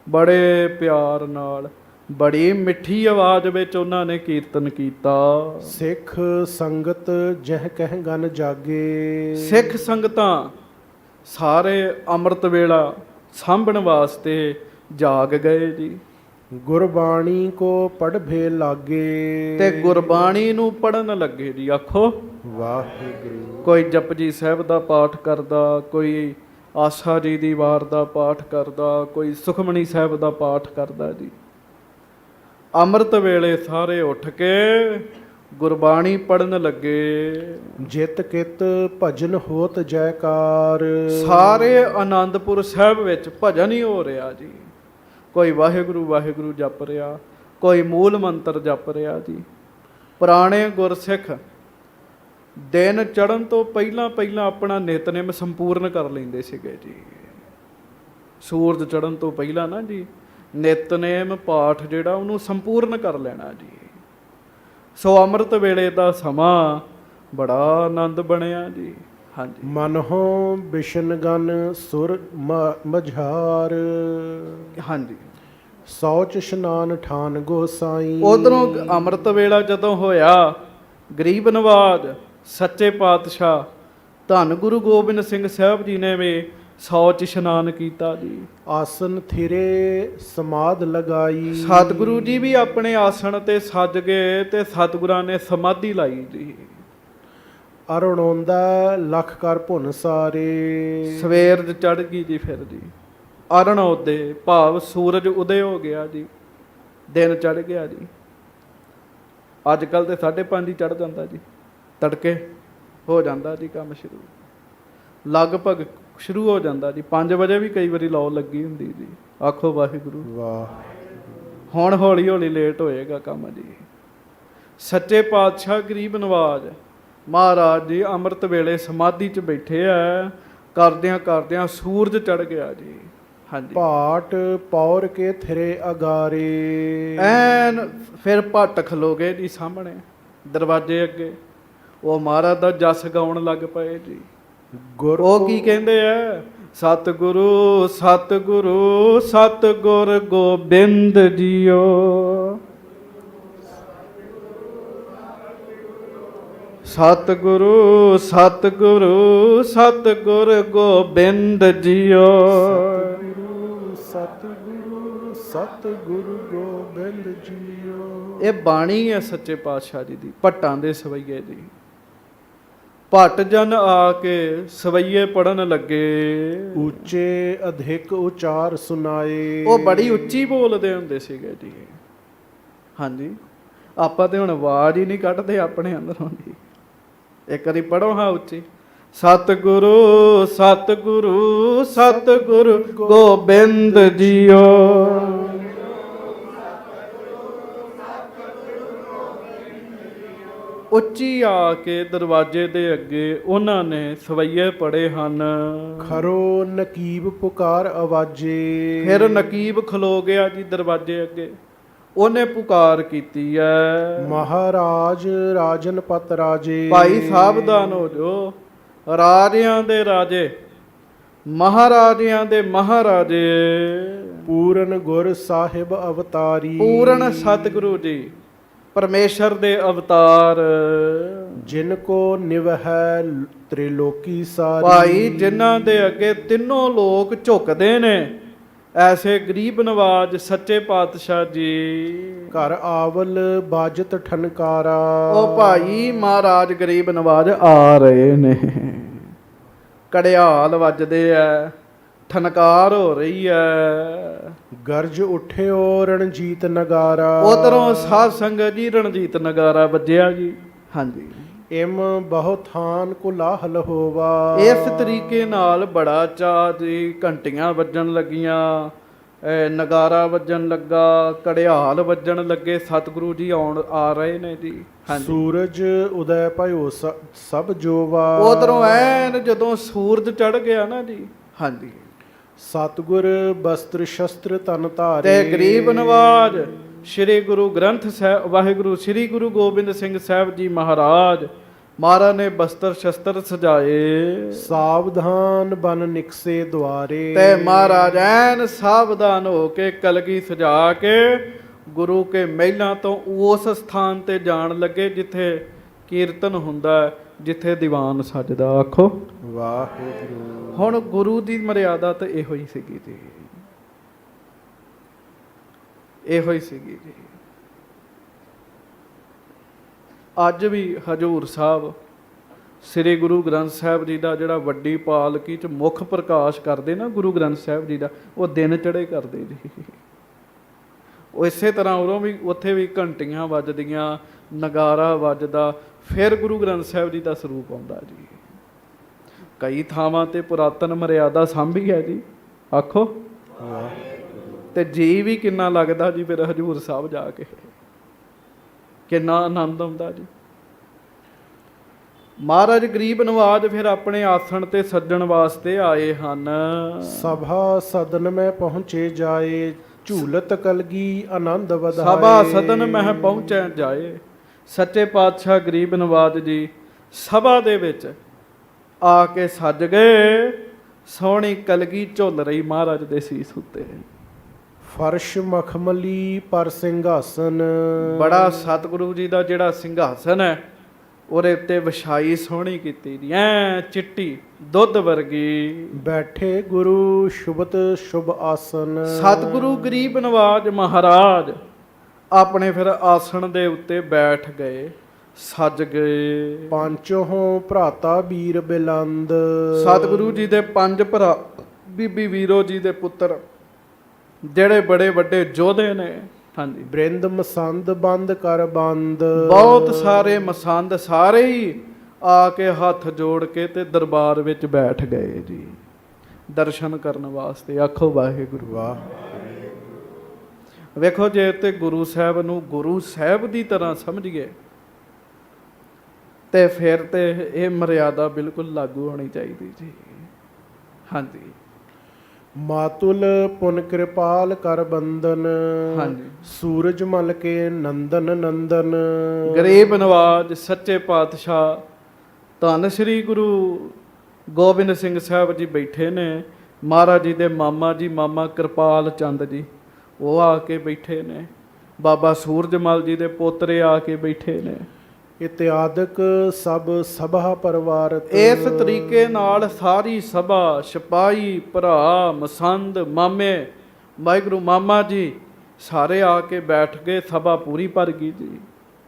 ਬੜੇ ਪਿਆਰ ਨਾਲ ਬੜੀ ਮਿੱਠੀ ਆਵਾਜ਼ ਵਿੱਚ ਉਹਨਾਂ ਨੇ ਕੀਰਤਨ ਕੀਤਾ। ਸਿੱਖ ਸੰਗਤ ਜਹ ਕਹਿ ਗਨ ਜਾਗੇ। ਸਿੱਖ ਸੰਗਤਾਂ ਸਾਰੇ ਅੰਮ੍ਰਿਤ ਵੇਲਾ ਸਾਂਭਣ ਵਾਸਤੇ ਜਾਗ ਗਏ ਜੀ। ਗੁਰਬਾਣੀ ਕੋ ਪੜ੍ਹੇ ਲਾਗੇ। ਤੇ ਗੁਰਬਾਣੀ ਨੂੰ ਪੜਨ ਲੱਗੇ ਜੀ। ਆਖੋ ਵਾਹਿਗੁਰੂ। ਕੋਈ ਜਪਜੀ ਸਾਹਿਬ ਦਾ ਪਾਠ ਕਰਦਾ, ਕੋਈ ਆਸਾ ਜੀ ਦੀ ਵਾਰ ਦਾ ਪਾਠ ਕਰਦਾ, ਕੋਈ ਸੁਖਮਨੀ ਸਾਹਿਬ ਦਾ ਪਾਠ ਕਰਦਾ ਜੀ। ਅੰਮ੍ਰਿਤ ਵੇਲੇ ਸਾਰੇ ਉੱਠ ਕੇ ਗੁਰਬਾਣੀ ਪੜਨ ਲੱਗੇ। ਜਿਤ ਕਿਤ ਭਜਨ ਹੋਤ ਜੈਕਾਰ। ਸਾਰੇ ਆਨੰਦਪੁਰ ਸਾਹਿਬ ਵਿੱਚ ਭਜਨ ਹੀ ਹੋ ਰਿਹਾ ਜੀ। ਕੋਈ ਵਾਹਿਗੁਰੂ ਵਾਹਿਗੁਰੂ ਜਪ ਰਿਹਾ, ਕੋਈ ਮੂਲ ਮੰਤਰ ਜਪ ਰਿਹਾ ਜੀ। ਪੁਰਾਣੇ ਗੁਰਸਿੱਖ ਦਿਨ ਚੜ੍ਹਨ ਤੋਂ ਪਹਿਲਾਂ ਪਹਿਲਾਂ ਆਪਣਾ ਨਿਤਨੇਮ ਸੰਪੂਰਨ ਕਰ ਲੈਂਦੇ ਸੀਗੇ ਜੀ। ਸੂਰਜ ਚੜ੍ਹਨ ਤੋਂ ਪਹਿਲਾਂ ਨਾ ਜੀ ਨਿਤਨੇਮ ਪਾਠ ਜਿਹੜਾ ਉਹਨੂੰ ਸੰਪੂਰਨ ਕਰ ਲੈਣਾ ਜੀ। ਸੋ ਅੰਮ੍ਰਿਤ ਵੇਲੇ ਦਾ ਸਮਾਂ ਬੜਾ ਆਨੰਦ ਬਣਿਆ ਜੀ। ਹਾਂਜੀ। ਮਨਹੁ ਬਿਸ਼ਨ ਗਨ ਸੁਰ ਮਝਾਰ। ਹਾਂਜੀ। ਸੌਚ ਇਸ਼ਨਾਨ ਠਾਨ ਗੋਸਾਈ। ਉਧਰੋਂ ਅੰਮ੍ਰਿਤ ਵੇਲਾ ਜਦੋਂ ਹੋਇਆ ਗਰੀਬ ਨਵਾਜ ਸੱਚੇ ਪਾਤਸ਼ਾਹ ਧੰਨ ਗੁਰੂ ਗੋਬਿੰਦ ਸਿੰਘ ਸਾਹਿਬ ਜੀ ਨੇ ਵੀ ਸੌਚ ਇਸ਼ਨਾਨ ਕੀਤਾ ਜੀ। ਆਸਨ ਥਿਰੇ ਸਮਾਧ ਲਗਾਈ। ਸਤਿਗੁਰੂ ਜੀ ਵੀ ਆਪਣੇ ਆਸਣ ਤੇ ਸੱਜ ਗਏ ਤੇ ਸਤਿਗੁਰਾਂ ਨੇ ਸਮਾਧੀ ਲਾਈ ਜੀ। ਅਰੁਣੋਂਦਾ ਲਖ ਕਰ ਭੁਨ ਸਾਰੇ। ਸਵੇਰ ਚੜ ਗਈ ਜੀ। ਫਿਰ ਜੀ ਅਰਣ ਉਦੇ ਭਾਵ ਸੂਰਜ ਉਦੇ ਹੋ ਗਿਆ ਜੀ। ਦਿਨ ਚੜ ਗਿਆ ਜੀ। ਅੱਜ ਕੱਲ ਤੇ 5:30 ਚੜ ਜਾਂਦਾ ਜੀ। ਤੜਕੇ ਹੋ ਜਾਂਦਾ ਜੀ ਕੰਮ ਸ਼ੁਰੂ। ਲਗਭਗ ਸ਼ੁਰੂ ਹੋ ਜਾਂਦਾ ਜੀ। 5 ਵਜੇ ਵੀ ਕਈ ਵਾਰੀ ਲਓ ਲੱਗੀ ਹੁੰਦੀ ਜੀ। ਆਖੋ ਵਾਹਿਗੁਰੂ। ਵਾਹ। ਹੁਣ ਹੌਲੀ ਹੌਲੀ ਲੇਟ ਹੋਏਗਾ ਕੰਮ ਜੀ। ਸੱਚੇ ਪਾਤਸ਼ਾਹ ਗਰੀਬ ਨਵਾਜ ਮਹਾਰਾਜ ਜੀ ਅੰਮ੍ਰਿਤ ਵੇਲੇ ਸਮਾਧੀ 'ਚ ਬੈਠੇ ਆ। ਕਰਦਿਆਂ ਕਰਦਿਆਂ ਸੂਰਜ ਚੜ ਗਿਆ ਜੀ। ਹਾਂਜੀ ਪਾਟ ਪੌਰ ਕੇ ਥਿਰੇ ਅਗਾਰੇ। ਐਨ ਫਿਰ ਭੱਟ ਖਲੋ ਗਏ ਜੀ ਸਾਹਮਣੇ ਦਰਵਾਜ਼ੇ ਅੱਗੇ। ਉਹ ਮਹਾਰਾਜ ਦਾ ਜਸ ਗਾਉਣ ਲੱਗ ਪਏ ਜੀ। ਗੁਰ ਉਹ ਕੀ ਕਹਿੰਦੇ ਆ? ਸਤਿਗੁਰੂ ਸਤਿਗੁਰੂ ਸਤਿਗੁਰ ਗੋਬਿੰਦ ਜੀਓ, ਸਤਿਗੁਰੂ ਸਤਿਗੁਰੂ ਸਤਿਗੁਰ ਗੋਬਿੰਦ ਜੀਓ। ਸਤਿਗੁਰੂ ਸਤਿਗੁਰੂ ਗੋਬਿੰਦ ਜੀਓ। ਇਹ ਬਾਣੀ ਹੈ ਸੱਚੇ ਪਾਤਸ਼ਾਹ ਜੀ ਦੀ, ਭੱਟਾਂ ਦੇ ਸਵਈਏ ਜੀ। ਭੱਟ ਜਨ ਆ ਕੇ ਸਵਈਏ ਪੜਨ ਲੱਗੇ, ਉੱਚੇ ਅਧਿਕ ਉਚਾਰ ਸੁਨਾਏ। ਉਹ ਬੜੀ ਉੱਚੀ ਬੋਲਦੇ ਹੁੰਦੇ ਸੀਗੇ ਜੀ। ਹਾਂਜੀ, ਆਪਾਂ ਤੇ ਹੁਣ ਆਵਾਜ਼ ਹੀ ਨਹੀਂ ਕੱਢਦੇ ਆਪਣੇ ਅੰਦਰੋਂ ਜੀ। ਇੱਕ ਵਾਰੀ ਪੜੋ ਹਾਂ ਉੱਚੀ। ਸਤਿਗੁਰੂ ਸਤਿਗੁਰੂ ਸਤਿਗੁਰ ਗੋਬਿੰਦ ਜੀਓ, ਉੱਚੀ ਆ ਕੇ ਦਰਵਾਜ਼ੇ ਦੇ ਅੱਗੇ ਉਹਨਾਂ ਨੇ ਸਵਈਏ ਪੜੇ ਹਨ। ਖਰੋ ਨਕੀਬ ਪੁਕਾਰ ਆਵਾਜੇ। ਫਿਰ ਨਕੀਬ ਖਲੋ ਗਿਆ ਜੀ ਦਰਵਾਜ਼ੇ ਅੱਗੇ। ਉਹਨੇ ਪੁਕਾਰ ਕੀਤੀ ਹੈ, ਮਹਾਰਾਜ ਰਾਜਨ ਪਤ ਰਾਜੇ। ਭਾਈ ਸਾਵਧਾਨ ਹੋ ਜੋ, ਰਾਜਿਆਂ ਦੇ ਰਾਜੇ, ਮਹਾਰਾਜਿਆਂ ਦੇ ਮਹਾਰਾਜੇ, ਪੂਰਨ ਗੁਰ ਸਾਹਿਬ ਅਵਤਾਰੀ। ਪੂਰਨ ਸਤਿਗੁਰੂ ਜੀ ਪਰਮੇਸ਼ਰ ਦੇ ਅਵਤਾਰ। ਜਿਨ ਕੋ ਨਿਵਹਿ ਤ੍ਰਿਲੋਕੀ ਸਾਰੀ। ਭਾਈ ਜਿਨ੍ਹਾਂ ਦੇ ਅੱਗੇ ਤਿੰਨੋਂ ਲੋਕ ਝੁਕਦੇ ਨੇ, ਐਸੇ ਗਰੀਬ ਨਵਾਜ ਸੱਚੇ ਪਾਤਸ਼ਾਹ ਜੀ। ਘਰ ਆਵਲ ਬਾਜਤ ਠਨਕਾਰਾ। ਉਹ ਭਾਈ ਮਹਾਰਾਜ ਗਰੀਬ ਨਵਾਜ ਆ ਰਹੇ ਨੇ, ਕੜਿਆਲ ਵੱਜਦੇ ਐ, ਠਨਕਾਰ ਹੋ ਰਹੀ ਐ। ਗਰਜ ਉਠਿਓ ਰਣਜੀਤ ਨਗਾਰਾ। ਉਧਰੋਂ ਸਾਧ ਸੰਗਤ ਜੀ ਰਣਜੀਤ ਨਗਾਰਾ ਵੱਜਿਆ ਜੀ। ਹਾਂਜੀ, ਇਮ ਬਹੁ ਥਾਨ ਕੁਲਾਹਲ ਹੋਵਾ। ਇਸ ਤਰੀਕੇ ਨਾਲ ਬੜਾ ਚਾਅ ਜੀ। ਘੰਟੀਆਂ ਵੱਜਣ ਲੱਗੀਆਂ, ਨਗਾਰਾ ਵੱਜਣ ਲੱਗਾ, ਕੜਿਆਲ ਵੱਜਣ ਲੱਗੇ। ਸਤਿਗੁਰੂ ਜੀ ਆ ਰਹੇ ਨੇ ਜੀ। ਹਾਂਜੀ, ਸੂਰਜ ਉਦੈ ਭਇਓ ਸਭ ਜੋਵਾ। ਉਧਰੋਂ ਐਨ ਜਦੋਂ ਸੂਰਜ ਚੜ ਗਿਆ ਨਾ ਜੀ। ਹਾਂਜੀ, ਸਤਿਗੁਰ ਬਸਤਰ ਸ਼ਸਤਰ ਤਨ ਧਾਰੇ। ਤੇ ਗਰੀਬ ਨਵਾਜ ਸ੍ਰੀ ਗੁਰੂ ਗ੍ਰੰਥ ਸਾਹਿਬ ਵਾਹਿਗੁਰੂ ਸ੍ਰੀ ਗੁਰੂ ਗੋਬਿੰਦ ਸਿੰਘ ਸਾਹਿਬ ਜੀ ਮਹਾਰਾਜ ਨੇ ਬਸਤਰ ਸ਼ਸਤਰ ਸਜਾਏ। ਸਾਵਧਾਨ ਬਨ ਨਿਕਸੇ ਦੁਆਰੇ। ਤੇ ਮਹਾਰਾਜ ਐਨ ਸਾਵਧਾਨ ਹੋ ਕੇ ਕਲਗੀ ਸਜਾ ਕੇ ਗੁਰੂ ਕੇ ਮਹਿਲਾਂ ਤੋਂ ਉਸ ਸਥਾਨ ਤੇ ਜਾਣ ਲੱਗੇ ਜਿੱਥੇ ਕੀਰਤਨ ਹੁੰਦਾ, ਜਿੱਥੇ ਦੀਵਾਨ ਸਜਦਾ। ਆਖੋ ਵਾਹਿਗੁਰੂ। ਹੁਣ ਗੁਰੂ ਦੀ ਮਰਿਆਦਾ ਤਾਂ ਇਹੋ ਹੀ ਸੀਗੀ ਜੀ, ਇਹੋ ਹੀ ਸੀਗੀ ਜੀ। ਅੱਜ ਵੀ ਹਜੂਰ ਸਾਹਿਬ ਸ੍ਰੀ ਗੁਰੂ ਗ੍ਰੰਥ ਸਾਹਿਬ ਜੀ ਦਾ ਜਿਹੜਾ ਵੱਡੀ ਪਾਲਕੀ ਚ ਮੁੱਖ ਪ੍ਰਕਾਸ਼ ਕਰਦੇ ਨਾ ਗੁਰੂ ਗ੍ਰੰਥ ਸਾਹਿਬ ਜੀ ਦਾ, ਉਹ ਦਿਨ ਚੜੇ ਕਰਦੇ ਜੀ। ਉਹ ਇਸੇ ਤਰ੍ਹਾਂ ਉਦੋਂ ਵੀ ਉੱਥੇ ਵੀ ਘੰਟੀਆਂ ਵੱਜਦੀਆਂ, ਨਗਾਰਾ ਵੱਜਦਾ, ਫਿਰ ਗੁਰੂ ਗ੍ਰੰਥ ਸਾਹਿਬ ਜੀ ਦਾ ਸਰੂਪ ਆਉਂਦਾ ਜੀ। ਕਈ ਥਾਵਾਂ ਤੇ ਪੁਰਾਤਨ ਮਰਿਆਦਾ ਸਾਂਭੀ ਹੈ ਜੀ। ਆਖੋ ਤੇ ਜੀ ਵੀ ਕਿੰਨਾ ਲੱਗਦਾ ਜੀ ਫਿਰ ਹਜੂਰ ਸਾਹਿਬ ਜਾ ਕੇ, ਕਿੰਨਾ ਆਨੰਦ ਆਉਂਦਾ ਜੀ। ਮਹਾਰਾਜ ਗਰੀਬ ਨਵਾਜ ਫਿਰ ਆਪਣੇ ਆਸਣ ਤੇ ਸੱਜਣ ਵਾਸਤੇ ਆਏ ਹਨ। ਸਭਾ ਸਦਨ ਮੈਂ ਪਹੁੰਚੇ ਜਾਏ। ਝੂਲਤ ਕਲਗੀ ਆਨੰਦ ਵਧਾਏ। ਸਭਾ ਸਦਨ ਮਹਿ ਪਹੁੰਚੈ ਜਾਏ। ਸੱਚੇ ਪਾਤਸ਼ਾਹ ਗਰੀਬ ਨਵਾਜ ਜੀ ਸਭਾ ਦੇ ਵਿੱਚ ਆ ਕੇ ਸੱਜ ਗਏ। ਸੋਹਣੀ ਕਲਗੀ ਝੁੱਲ ਰਹੀ ਮਹਾਰਾਜ ਦੇ ਸੀਸ ਉੱਤੇ। ਫਰਸ਼ ਮਖਮਲੀ ਪਰ ਸਿੰਘਾਸਨ। ਬੜਾ ਸਤਿਗੁਰੂ ਜੀ ਦਾ ਜਿਹੜਾ ਸਿੰਘਾਸਨ ਹੈ ਉਹਦੇ ਉੱਤੇ ਵਿਛਾਈ ਸੋਹਣੀ ਕੀਤੀ ਜੀ, ਐ ਚਿੱਟੀ ਦੁੱਧ ਵਰਗੀ। ਬੈਠੇ ਗੁਰੂ ਸ਼ੁਭਤ ਸ਼ੁਭ ਆਸਨ। ਸਤਿਗੁਰੂ ਗਰੀਬ ਨਵਾਜ ਮਹਾਰਾਜ ਆਪਣੇ ਫਿਰ ਆਸਣ ਦੇ ਉੱਤੇ ਬੈਠ ਗਏ, ਸੱਜ ਗਏ। ਪੰਚੋਂ ਭਰਾਤਾ ਵੀਰ ਬਿਲੰਦ। ਸਤਿਗੁਰੂ ਜੀ ਦੇ 5 ਭਰਾ, ਬੀਬੀ ਵੀਰੋ ਜੀ ਦੇ ਪੁੱਤਰ ਜਿਹੜੇ ਬੜੇ ਵੱਡੇ ਯੋਧੇ ਨੇ। ਹਾਂਜੀ, ਬ੍ਰਿੰਦ ਮਸੰਦ ਬੰਦ ਕਰ ਬੰਦ। ਬਹੁਤ ਸਾਰੇ ਮਸੰਦ ਸਾਰੇ ਹੀ ਆ ਕੇ ਹੱਥ ਜੋੜ ਕੇ ਤੇ ਦਰਬਾਰ ਵਿੱਚ ਬੈਠ ਗਏ ਜੀ ਦਰਸ਼ਨ ਕਰਨ ਵਾਸਤੇ। ਆਖੋ ਵਾਹਿਗੁਰੂ। ਵਾਹ। ਵੇਖੋ ਜੇ ਤੇ ਗੁਰੂ ਸਾਹਿਬ ਨੂੰ ਗੁਰੂ ਸਾਹਿਬ ਦੀ ਤਰ੍ਹਾਂ ਸਮਝੀਏ ਤੇ ਫਿਰ ਤੇ ਇਹ ਮਰਿਆਦਾ ਬਿਲਕੁਲ ਲਾਗੂ ਹੋਣੀ ਚਾਹੀਦੀ ਜੀ। ਹਾਂਜੀ, ਮਾਤੁਲ ਪੁਨ ਕਿਰਪਾਲ ਕਰ ਬੰਦਨ, ਹਾਂਜੀ। ਸੂਰਜ ਮਲ ਕੇ ਨੰਦਨ ਨੰਦਨ। ਗਰੀਬ ਨਵਾਜ ਸੱਚੇ ਪਾਤਸ਼ਾਹ ਧੰਨ ਸ੍ਰੀ ਗੁਰੂ ਗੋਬਿੰਦ ਸਿੰਘ ਸਾਹਿਬ ਜੀ ਬੈਠੇ ਨੇ। ਮਹਾਰਾਜ ਜੀ ਦੇ ਮਾਮਾ ਜੀ ਮਾਮਾ ਕਿਰਪਾਲ ਚੰਦ ਜੀ ਉਹ ਆ ਕੇ ਬੈਠੇ ਨੇ। ਬਾਬਾ ਸੂਰਜਮਲ ਜੀ ਦੇ ਪੋਤਰੇ ਆ ਕੇ ਬੈਠੇ ਨੇ। ਇਤਿਆਦਿਕ ਸਭ ਸਭਾ ਪਰਿਵਾਰਤ। ਇਸ ਤਰੀਕੇ ਨਾਲ ਸਾਰੀ ਸਭਾ ਸਿਪਾਹੀ ਭਰਾ ਮਸੰਦ ਮਾਮੇ ਵਾਹਿਗੁਰੂ ਮਾਮਾ ਜੀ ਸਾਰੇ ਆ ਕੇ ਬੈਠ ਗਏ। ਸਭਾ ਪੂਰੀ ਭਰ ਗਈ ਜੀ।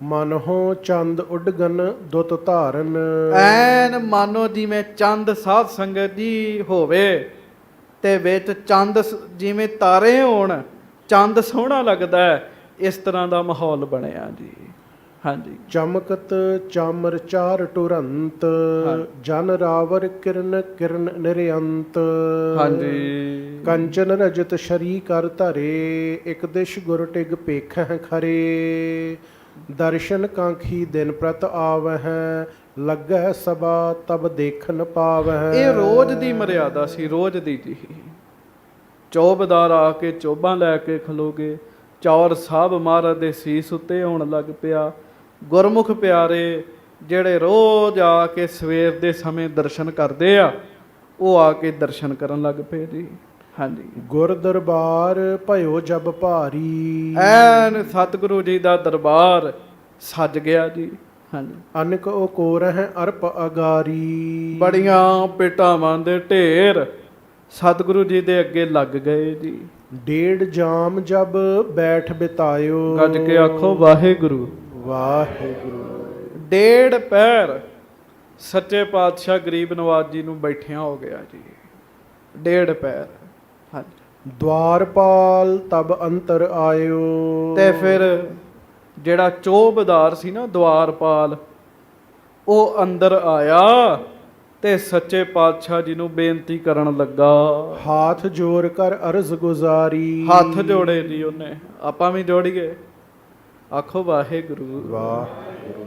ਮਨਹੁ ਚੰਦ ਉਡਗਨ ਦੁੱਤ ਧਾਰਨ। ਐਨ ਮਾਨੋ ਜਿਵੇਂ ਚੰਦ ਸਾਧ ਸੰਗਤ ਜੀ ਹੋਵੇ ਤੇ ਵਿੱਚ ਚੰਦ ਜਿਵੇਂ ਤਾਰੇ ਹੋਣ, ਚੰਦ ਸੋਹਣਾ ਲੱਗਦਾ ਹੈ, ਇਸ ਤਰ੍ਹਾਂ ਦਾ ਮਾਹੌਲ ਬਣਿਆ ਜੀ। ਹਾਂਜੀ। ਚਮਕਤ ਚਾਮਰ ਚਾਰ ਟੁਰੰਤ, ਜਨ ਰਾਵਰ ਕਿਰਨ ਕਿਰਨ ਨਿਰੰਤ। ਹਾਂਜੀ। ਕੰਚਨ ਰਜਤ ਸ਼ਰੀ ਕਰ ਧਰੇ, ਇਕ ਦਿਸ਼ ਗੁਰ ਟਿਗ ਪੇਖਹਿ ਖਰੇ। ਦਰਸ਼ਨ ਕਾਂਖੀ ਦਿਨ ਪ੍ਰਤ ਆਵਹਿ, ਲੱਗੈ ਸਭਾ ਤਬ ਦੇਖਨ ਪਾਵਹਿ। ਇਹ ਰੋਜ਼ ਦੀ ਮਰਿਆਦਾ ਸੀ, ਰੋਜ਼ ਦੀ ਜੀ। ਚੌਬਦਾਰ ਆ ਕੇ ਚੋਬਾਂ ਲੈ ਕੇ ਖਲੋਗੇ। ਚੌਰ ਸਾਹਿਬ ਮਹਾਰਾਜ ਦੇ ਸੀਸ ਉੱਤੇ ਆਉਣ ਲੱਗ ਪਿਆ। ਗੁਰਮੁਖ ਪਿਆਰੇ ਜਿਹੜੇ ਰੋਜ਼ ਆ ਕੇ ਸਵੇਰ ਦੇ ਸਮੇਂ ਦਰਸ਼ਨ ਕਰਦੇ ਆ, ਉਹ ਆ ਕੇ ਦਰਸ਼ਨ ਕਰਨ ਲੱਗ ਪਏ ਜੀ। ਹਾਂਜੀ। ਗੁਰ ਦਰਬਾਰ ਭਇਓ ਜਬ ਭਾਰੀ, ਐਨ ਸਤਿਗੁਰੂ ਜੀ ਦਾ ਦਰਬਾਰ ਸੱਜ ਗਿਆ ਜੀ। ਹਾਂਜੀ। ਅਨਕ ਉਹ ਕੋਰਹਿ ਅਰਪ ਅਗਾਰੀ। ਬੜੀਆਂ ਭੇਟਾਵਾਂ ਦੇ ਢੇਰ ਸਤਿਗੁਰੂ ਜੀ ਦੇ ਅੱਗੇ ਲੱਗ ਗਏ ਜੀ। ਡੇਢ ਜਾਮ ਜਬ ਬੈਠ ਬਿਤਾਇਓ, ਗੱਜ ਕੇ ਆਖੋ ਵਾਹਿਗੁਰੂ ਵਾਹਿਗੁਰੂ। ਡੇਢ ਪੈਰ ਸੱਚੇ ਪਾਤਸ਼ਾਹ ਗਰੀਬ ਨਵਾਜ ਜੀ ਨੂੰ ਬੈਠਿਆਂ ਹੋ ਗਿਆ ਜੀ। ਡੇਢ ਪੈਰ। ਹਾਂਜੀ। ਦਵਾਰਪਾਲ ਤਬ ਅੰਤਰ ਆਇਓ। ਤੇ ਫਿਰ ਜਿਹੜਾ ਚੌਬਦਾਰ ਸੀ ਨਾ ਦਵਾਰਪਾਲ, ਉਹ ਅੰਦਰ ਆਇਆ ਤੇ ਸੱਚੇ ਪਾਤਸ਼ਾਹ ਜੀ ਨੂੰ ਬੇਨਤੀ ਕਰਨ ਲੱਗਾ। ਹਾਥ ਜੋੜ ਕਰ ਅਰਜ਼ ਗੁਜ਼ਾਰੀ। ਹੱਥ ਜੋੜੇ ਜੀ ਉਹਨੇ। ਆਪਾਂ ਵੀ ਜੋੜੀਏ, ਆਖੋ ਵਾਹਿਗੁਰੂ। ਵਾਹਿਗੁਰੂ।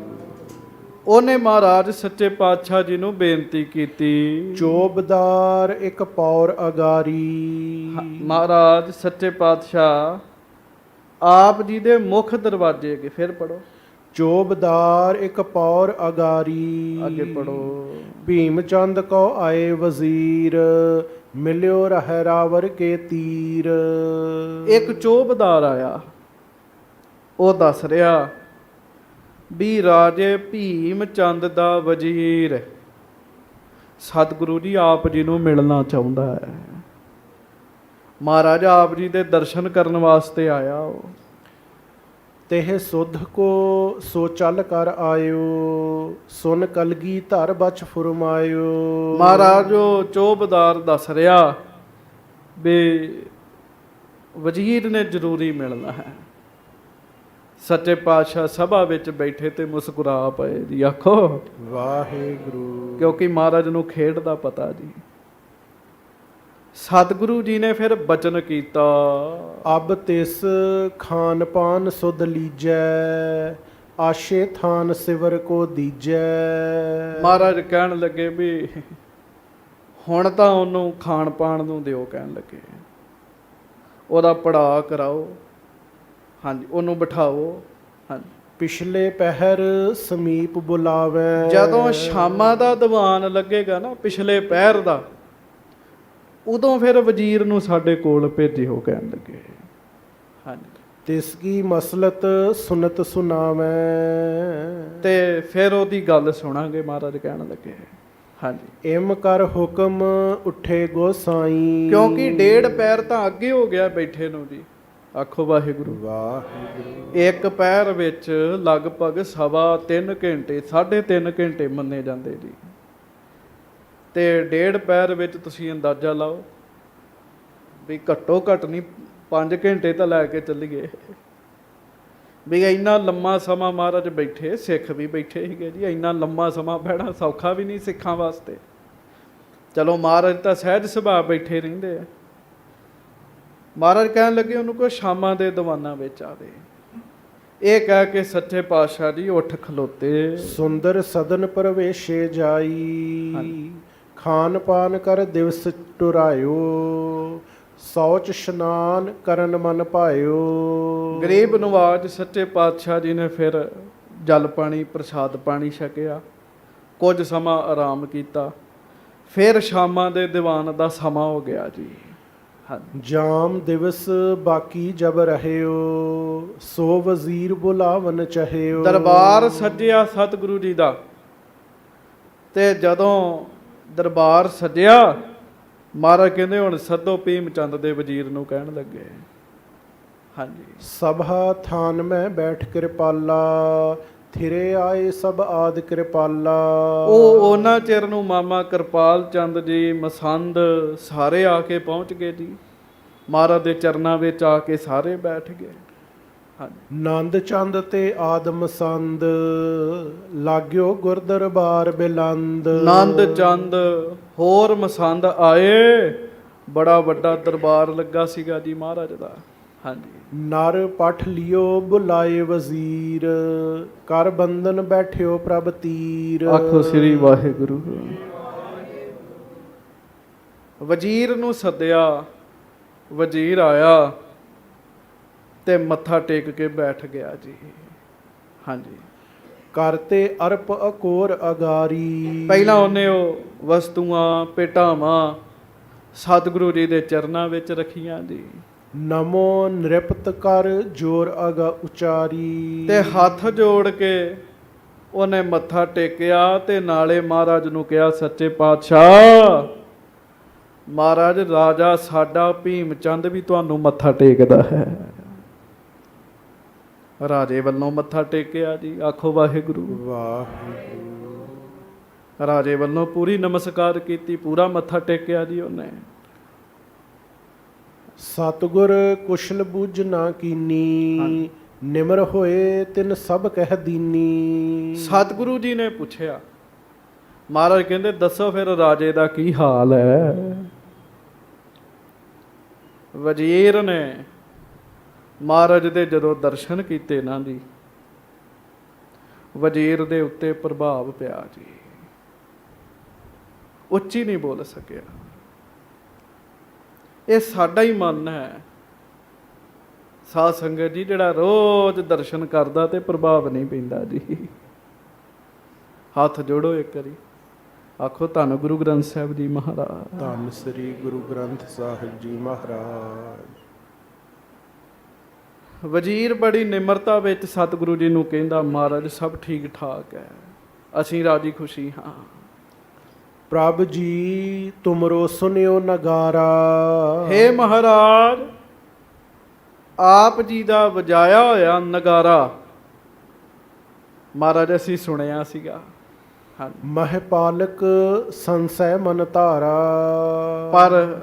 ਉਹਨੇ ਮਹਾਰਾਜ ਸੱਚੇ ਪਾਤਸ਼ਾਹ ਜੀ ਨੂੰ ਬੇਨਤੀ ਕੀਤੀ। ਚੋਬਦਾਰ ਇੱਕ ਪੌਰ ਅਗਾਰੀ। ਮਹਾਰਾਜ ਸੱਚੇ ਪਾਤਸ਼ਾਹ ਆਪ ਜੀ ਦੇ ਮੁੱਖ ਦਰਵਾਜ਼ੇ ਅੱਗੇ, ਫਿਰ ਪੜੋ। ਚੋਬਦਾਰ ਇੱਕ ਪੌਰ ਅਗਾਰੀ। ਅੱਗੇ ਪੜੋ। ਭੀਮ ਚੰਦ ਕੋ ਆਏ ਵਜ਼ੀਰ, ਮਿਲਿਓ ਰਹਿ ਰਾਵਰ ਕੇ ਤੀਰ। ਇੱਕ ਚੌਬਦਾਰ ਆਇਆ, ਉਹ ਦੱਸ ਰਿਹਾ ਵੀ ਰਾਜੇ ਭੀਮ ਚੰਦ ਦਾ ਵਜ਼ੀਰ ਸਤਿਗੁਰੂ ਜੀ ਆਪ ਜੀ ਨੂੰ ਮਿਲਣਾ ਚਾਹੁੰਦਾ ਹੈ। ਮਹਾਰਾਜ ਆਪ ਜੀ ਦੇ ਦਰਸ਼ਨ ਕਰਨ ਵਾਸਤੇ ਆਇਆ ਉਹ। ਤੇਹ ਸੁਧ ਕੋ ਸੋ ਚੱਲ ਕਰ ਆਇਓ, ਸੁਨ ਕਲਗੀ ਧਰ ਬਚ ਫੁਰਮਾਇਓ। ਮਹਾਰਾਜ ਉਹ ਚੌਬਦਾਰ ਦੱਸ ਰਿਹਾ ਵੀ ਵਜ਼ੀਰ ਨੇ ਜ਼ਰੂਰੀ ਮਿਲਣਾ ਹੈ। ਸੱਚੇ ਪਾਤਸ਼ਾਹ ਸਭਾ ਵਿੱਚ ਬੈਠੇ ਤੇ ਮੁਸਕਰਾ ਪਏ ਜੀ। ਆਖੋ ਵਾਹਿਗੁਰੂ। ਕਿਉਂਕਿ ਮਹਾਰਾਜ ਨੂੰ ਖੇਡ ਦਾ ਪਤਾ ਜੀ। ਸਤਿਗੁਰੂ ਜੀ ਨੇ ਫਿਰ ਬਚਨ ਕੀਤਾ। ਅਬ ਤਿਸ ਖਾਨ ਪਾਨ ਸੁਧ ਲੀਜੈ, ਆਸ਼ੇ ਥਾਨ ਸਿਵਰ ਕੋ ਦੀਜੈ। ਮਹਾਰਾਜ ਕਹਿਣ ਲੱਗੇ ਵੀ ਹੁਣ ਤਾਂ ਉਹਨੂੰ ਖਾਣ ਪਾਣ ਨੂੰ ਦਿਓ, ਕਹਿਣ ਲੱਗੇ ਉਹਦਾ ਪੜਾਅ ਕਰਾਓ। ਹਾਂਜੀ, ਉਹਨੂੰ ਬਿਠਾਓ। ਹਾਂਜੀ। ਪਿਛਲੇ ਪਹਿਰ ਸਮੀਪ ਬੁਲਾਵੇ। ਜਦੋਂ ਸ਼ਾਮਾਂ ਦਾ ਦੀਵਾਨ ਲੱਗੇਗਾ ਨਾ, ਪਿਛਲੇ ਪਹਿਰ ਦਾ, ਉਦੋਂ ਫਿਰ ਵਜ਼ੀਰ ਨੂੰ ਸਾਡੇ ਕੋਲ ਭੇਜਿਓ, ਕਹਿਣ ਲੱਗੇ। ਹਾਂਜੀ। ਤਿਸ ਕੀ ਮਸਲਤ ਸੁਨਤ ਸੁਨਾਵੇਂ। ਤੇ ਫਿਰ ਉਹਦੀ ਗੱਲ ਸੁਣਾਂਗੇ, ਮਹਾਰਾਜ ਕਹਿਣ ਲੱਗੇ। ਹਾਂਜੀ। ਇਮ ਕਰ ਹੁਕਮ ਉੱਠੇ ਗੋਸਾਈ। ਕਿਉਂਕਿ ਡੇਢ ਪੈਰ ਤਾਂ ਅੱਗੇ ਹੋ ਗਿਆ ਬੈਠੇ ਨੂੰ ਜੀ। ਆਖੋ ਵਾਹਿਗੁਰੂ। ਵਾਹਿਗੁਰੂ। ਇੱਕ ਪੈਰ ਵਿੱਚ ਲਗਭਗ 3.25 ਘੰਟੇ 3.5 ਘੰਟੇ ਮੰਨੇ ਜਾਂਦੇ ਜੀ। ਤੇ ਡੇਢ ਪੈਰ ਵਿੱਚ ਤੁਸੀਂ ਅੰਦਾਜ਼ਾ ਲਾਓ ਵੀ ਘੱਟੋ ਘੱਟ ਨਹੀਂ 5 ਘੰਟੇ ਤਾਂ ਲੈ ਕੇ ਚੱਲੀਏ ਵੀ ਇੰਨਾ ਲੰਮਾ ਸਮਾਂ ਮਹਾਰਾਜ ਬੈਠੇ। ਸਿੱਖ ਵੀ ਬੈਠੇ ਸੀਗੇ ਜੀ। ਇੰਨਾ ਲੰਮਾ ਸਮਾਂ ਬਹਿਣਾ ਸੌਖਾ ਵੀ ਨਹੀਂ ਸਿੱਖਾਂ ਵਾਸਤੇ। ਚਲੋ ਮਹਾਰਾਜ ਤਾਂ ਸਹਿਜ ਸੁਭਾਅ ਬੈਠੇ ਰਹਿੰਦੇ ਆ। ਮਹਾਰਾਜ ਕਹਿਣ ਲੱਗੇ ਉਹਨੂੰ ਕੋਈ ਸ਼ਾਮਾਂ ਦੇ ਦੀਵਾਨਾਂ ਵਿੱਚ ਆਵੇ। ਇਹ ਕਹਿ ਕੇ ਸੱਚੇ ਪਾਤਸ਼ਾਹ ਜੀ ਉੱਠ ਖਲੋਤੇ। ਸੁੰਦਰ ਸਦਨ ਪ੍ਰਵੇਸ਼ੇ ਜਾਈ, ਖਾਨ ਪਾਨ ਕਰ ਦਿਵਸ ਟੁਰਾਇਓ, ਸੌਚ ਇਸ਼ਨਾਨ ਕਰਨ ਮਨ ਭਾਇਓ। ਗਰੀਬ ਨਵਾਜ ਸੱਚੇ ਪਾਤਸ਼ਾਹ ਜੀ ਨੇ ਫਿਰ ਜਲ ਪਾਣੀ ਪ੍ਰਸਾਦ ਪਾਣੀ ਛਕਿਆ, ਕੁਝ ਸਮਾਂ ਆਰਾਮ ਕੀਤਾ, ਫਿਰ ਸ਼ਾਮਾਂ ਦੇ ਦੀਵਾਨ ਦਾ ਸਮਾਂ ਹੋ ਗਿਆ ਜੀ। ਹਾਂਜੀ। ਜਾਮ ਦਿਵਸ ਬਾਕੀ ਜਬ ਰਹਿਓ, ਸੋ ਵਜ਼ੀਰ ਬੁਲਾਵਨ ਚਾਹਿਓ। ਦਰਬਾਰ ਸੱਜਿਆ ਸਤਿਗੁਰੂ ਜੀ ਦਾ, ਤੇ ਜਦੋਂ ਦਰਬਾਰ ਸੱਜਿਆ ਮਹਾਰਾਜ ਕਹਿੰਦੇ ਹੁਣ ਸੱਦੋ ਭੀਮ ਚੰਦ ਦੇ ਵਜ਼ੀਰ ਨੂੰ, ਕਹਿਣ ਲੱਗੇ। ਹਾਂਜੀ। ਸਭਾ ਥਾਨ ਮੈਂ ਬੈਠ ਕਿਰਪਾਲਾ, ਥਿਰੇ ਆਏ ਸਭ ਆਦ ਕਿਰਪਾਲਾ। ਉਹ ਉਹਨਾਂ ਚਿਰ ਨੂੰ ਮਾਮਾ ਕਿਰਪਾਲ ਚੰਦ ਜੀ, ਮਸੰਦ ਸਾਰੇ ਆ ਕੇ ਪਹੁੰਚ ਗਏ ਜੀ। ਮਹਾਰਾਜ ਦੇ ਚਰਨਾਂ ਵਿੱਚ ਆ ਕੇ ਸਾਰੇ ਬੈਠ ਗਏ। ਹਾਂਜੀ। ਨੰਦ ਚੰਦ ਤੇ ਆਦਮ ਸੰਦ, ਲਾਗਿਓ ਗੁਰ ਦਰਬਾਰ ਬਿਲੰਦ। ਨੰਦ ਚੰਦ ਹੋਰ ਮਸੰਦ ਆਏ, ਬੜਾ ਵੱਡਾ ਦਰਬਾਰ ਲੱਗਾ ਸੀਗਾ ਜੀ ਮਹਾਰਾਜ ਦਾ। ਹਾਂਜੀ। ਨਰ ਪਠ ਲਿਓ ਬੁਲਾਏ ਵਜ਼ੀਰ, ਕਰ ਬੰਧਨ ਬੈਠਿਓ ਪ੍ਰਭ ਤੀਰ। ਆਖੋ ਸ੍ਰੀ ਵਾਹਿਗੁਰੂ। ਵਜ਼ੀਰ ਨੂੰ ਸੱਦਿਆ, ਵਜ਼ੀਰ ਆਇਆ ਤੇ ਮੱਥਾ ਟੇਕ ਕੇ ਬੈਠ ਗਿਆ ਜੀ। ਹਾਂਜੀ। ਕਰਤੇ ਅਰਪ ਅਕੋਰ ਅਗਾਰੀ। ਪਹਿਲਾਂ ਉਹਨੇ ਉਹ ਵਸਤੂਆਂ ਭੇਟਾਵਾਂ ਸਤਿਗੁਰੂ ਜੀ ਦੇ ਚਰਨਾਂ ਵਿੱਚ ਰੱਖੀਆਂ ਜੀ, ਨਮੋ ਨਿਰਪਤ ਕਰ ਜੋਰ ਅਗਾ ਉਚਾਰੀ। ਤੇ ਹੱਥ ਜੋੜ ਕੇ ਉਹਨੇ ਮੱਥਾ ਟੇਕਿਆ ਤੇ ਨਾਲੇ ਮਹਾਰਾਜ ਨੂੰ ਕਿਹਾ, ਸੱਚੇ ਪਾਤਸ਼ਾਹ ਮਹਾਰਾਜ ਰਾਜਾ ਸਾਡਾ ਭੀਮ ਚੰਦ ਵੀ ਤੁਹਾਨੂੰ ਮੱਥਾ ਟੇਕਦਾ ਹੈ। ਰਾਜੇ ਵੱਲੋਂ ਮੱਥਾ ਟੇਕਿਆ ਜੀ। ਆਖੋ ਵਾਹਿਗੁਰੂ। ਵਾਹਿਗੁਰੂ। ਰਾਜੇ ਵੱਲੋਂ ਪੂਰੀ ਨਮਸਕਾਰ ਕੀਤੀ, ਪੂਰਾ ਮੱਥਾ ਟੇਕਿਆ ਜੀ ਉਹਨੇ। ਸਤਿਗੁਰ ਕੁਸ਼ਲ ਬੁੱਝ ਨਾ ਕੀਨੀ, ਨਿਮਰ ਹੋਏ ਤਿਨ ਸਭ ਕਹਿ ਦੀਨੀ। ਸਤਿਗੁਰੂ ਜੀ ਨੇ ਪੁੱਛਿਆ, ਮਹਾਰਾਜ ਕਹਿੰਦੇ ਦੱਸੋ ਫਿਰ ਰਾਜੇ ਦਾ ਕੀ ਹਾਲ ਹੈ। ਵਜ਼ੀਰ ਨੇ ਮਹਾਰਾਜ ਦੇ ਜਦੋਂ ਦਰਸ਼ਨ ਕੀਤੇ ਨਾ ਜੀ, ਵਜ਼ੀਰ ਦੇ ਉੱਤੇ ਪ੍ਰਭਾਵ ਪਿਆ ਜੀ। ਉੱਚੀ ਨਹੀਂ ਬੋਲ ਸਕਿਆ। ਇਹ ਸਾਡਾ ਹੀ ਮਨ ਹੈ ਸਾਧ ਸੰਗਤ ਜੀ, ਜਿਹੜਾ ਰੋਜ਼ ਦਰਸ਼ਨ ਕਰਦਾ ਤੇ ਪ੍ਰਭਾਵ ਨਹੀਂ ਪੈਂਦਾ ਜੀ। ਹੱਥ ਜੋੜੋ ਇੱਕ ਵਾਰੀ, ਆਖੋ ਧੰਨ ਗੁਰੂ ਗ੍ਰੰਥ ਸਾਹਿਬ ਜੀ ਮਹਾਰਾਜ। ਧੰਨ ਸ੍ਰੀ ਗੁਰੂ ਗ੍ਰੰਥ ਸਾਹਿਬ ਜੀ ਮਹਾਰਾਜ। ਵਜ਼ੀਰ ਬੜੀ ਨਿਮਰਤਾ ਵਿੱਚ ਸਤਿਗੁਰੂ ਜੀ ਨੂੰ ਕਹਿੰਦਾ, ਮਹਾਰਾਜ ਸਭ ਠੀਕ ਠਾਕ ਹੈ, ਅਸੀਂ ਰਾਜੀ ਖੁਸ਼ੀ ਹਾਂ। ਪ੍ਰਭ ਜੀ ਤੁਮਰੋ ਸੁਨਿਓ ਨਗਾਰਾ। ਹੇ ਮਹਾਰਾਜ, ਆਪ ਜੀ ਦਾ ਵਜਾਇਆ ਹੋਇਆ ਨਗਾਰਾ ਮਹਾਰਾਜ ਅਸੀਂ ਸੁਣਿਆ ਸੀਗਾ। ਮਹਿਪਾਲਕ ਸੰਸੈ ਮਨ ਧਾਰਾ। ਪਰ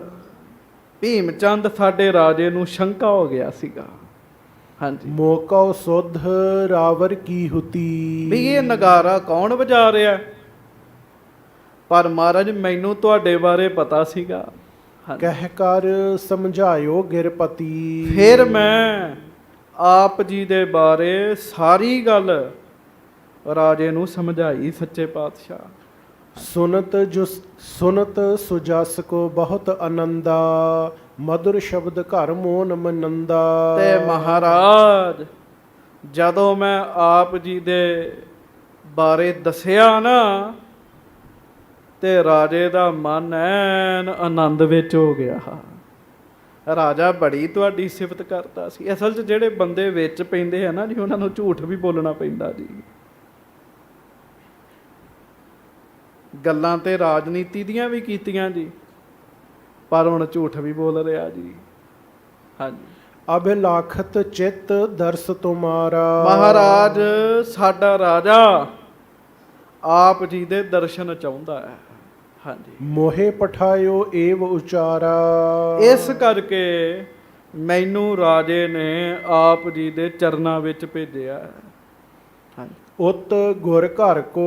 ਭੀਮ ਚੰਦ ਸਾਡੇ ਰਾਜੇ ਨੂੰ ਸ਼ੰਕਾ ਹੋ ਗਿਆ ਸੀਗਾ। ਹਾਂਜੀ। ਮੋਕਉ ਸੁਧ ਰਾਵਰ ਕੀ ਹੁਤੀ। ਵੀ ਇਹ ਨਗਾਰਾ ਕੌਣ ਵਜਾ ਰਿਹਾ? ਪਰ ਮਹਾਰਾਜ ਮੈਨੂੰ ਤੁਹਾਡੇ ਬਾਰੇ ਪਤਾ ਸੀਗਾ। ਕਹਿ ਕਰ ਸਮਝਾਇਓ ਗਿਰਪਤੀ। ਫਿਰ ਮੈਂ ਆਪ ਜੀ ਦੇ ਬਾਰੇ ਸਾਰੀ ਗੱਲ ਰਾਜੇ ਨੂੰ ਸਮਝਾਈ ਸੱਚੇ ਪਾਤਸ਼ਾਹ। ਸੁਨਤ ਸੁਜਸ ਕੋ ਬਹੁਤ ਆਨੰਦਾ, ਮధుਰ ਸ਼ਬਦ ਘਰ ਮੋਨ ਮਨੰਦਾ। ਤੇ ਮਹਾਰਾਜ ਜਦੋਂ ਮੈਂ ਆਪ ਜੀ ਦੇ ਬਾਰੇ ਦੱਸਿਆ ਨਾ, ਤੇ ਰਾਜੇ ਦਾ ਮਨ ਐਨ ਆਨੰਦ ਵਿੱਚ ਹੋ ਗਿਆ। ਰਾਜਾ ਬੜੀ ਤੁਹਾਡੀ ਸਿਫਤ ਕਰਦਾ ਸੀ। ਅਸਲ 'ਚ ਜਿਹੜੇ ਬੰਦੇ ਵਿੱਚ ਪੈਂਦੇ ਆ ਨਾ ਜੀ, ਉਹਨਾਂ ਨੂੰ ਝੂਠ ਵੀ ਬੋਲਣਾ ਪੈਂਦਾ ਜੀ। ਗੱਲਾਂ ਤੇ ਰਾਜਨੀਤੀ ਦੀਆਂ ਵੀ ਕੀਤੀਆਂ ਜੀ, ਪਰ ਹੁਣ ਝੂਠ ਵੀ ਬੋਲ ਰਿਹਾ ਜੀ। ਹਾਂਜੀ। ਅਭਿਲਾਖਤ ਚਿੱਤ ਦਰਸ ਤੁਮਾਰਾ। ਮਹਾਰਾਜ ਸਾਡਾ ਰਾਜਾ ਆਪ ਜੀ ਦੇ ਦਰਸ਼ਨ ਚਾਹੁੰਦਾ ਹੈ। ਹਾਂਜੀ। ਮੋਹੇ ਪਠਾਇਓ ਏਵ ਉਚਾਰਾ। ਇਸ ਕਰਕੇ ਮੈਨੂੰ ਰਾਜੇ ਨੇ ਆਪ ਜੀ ਦੇ ਚਰਨਾਂ ਵਿੱਚ ਭੇਜਿਆ। ਹਾਂਜੀ। ਉਤ ਗੁਰ ਘਰ ਕੋ,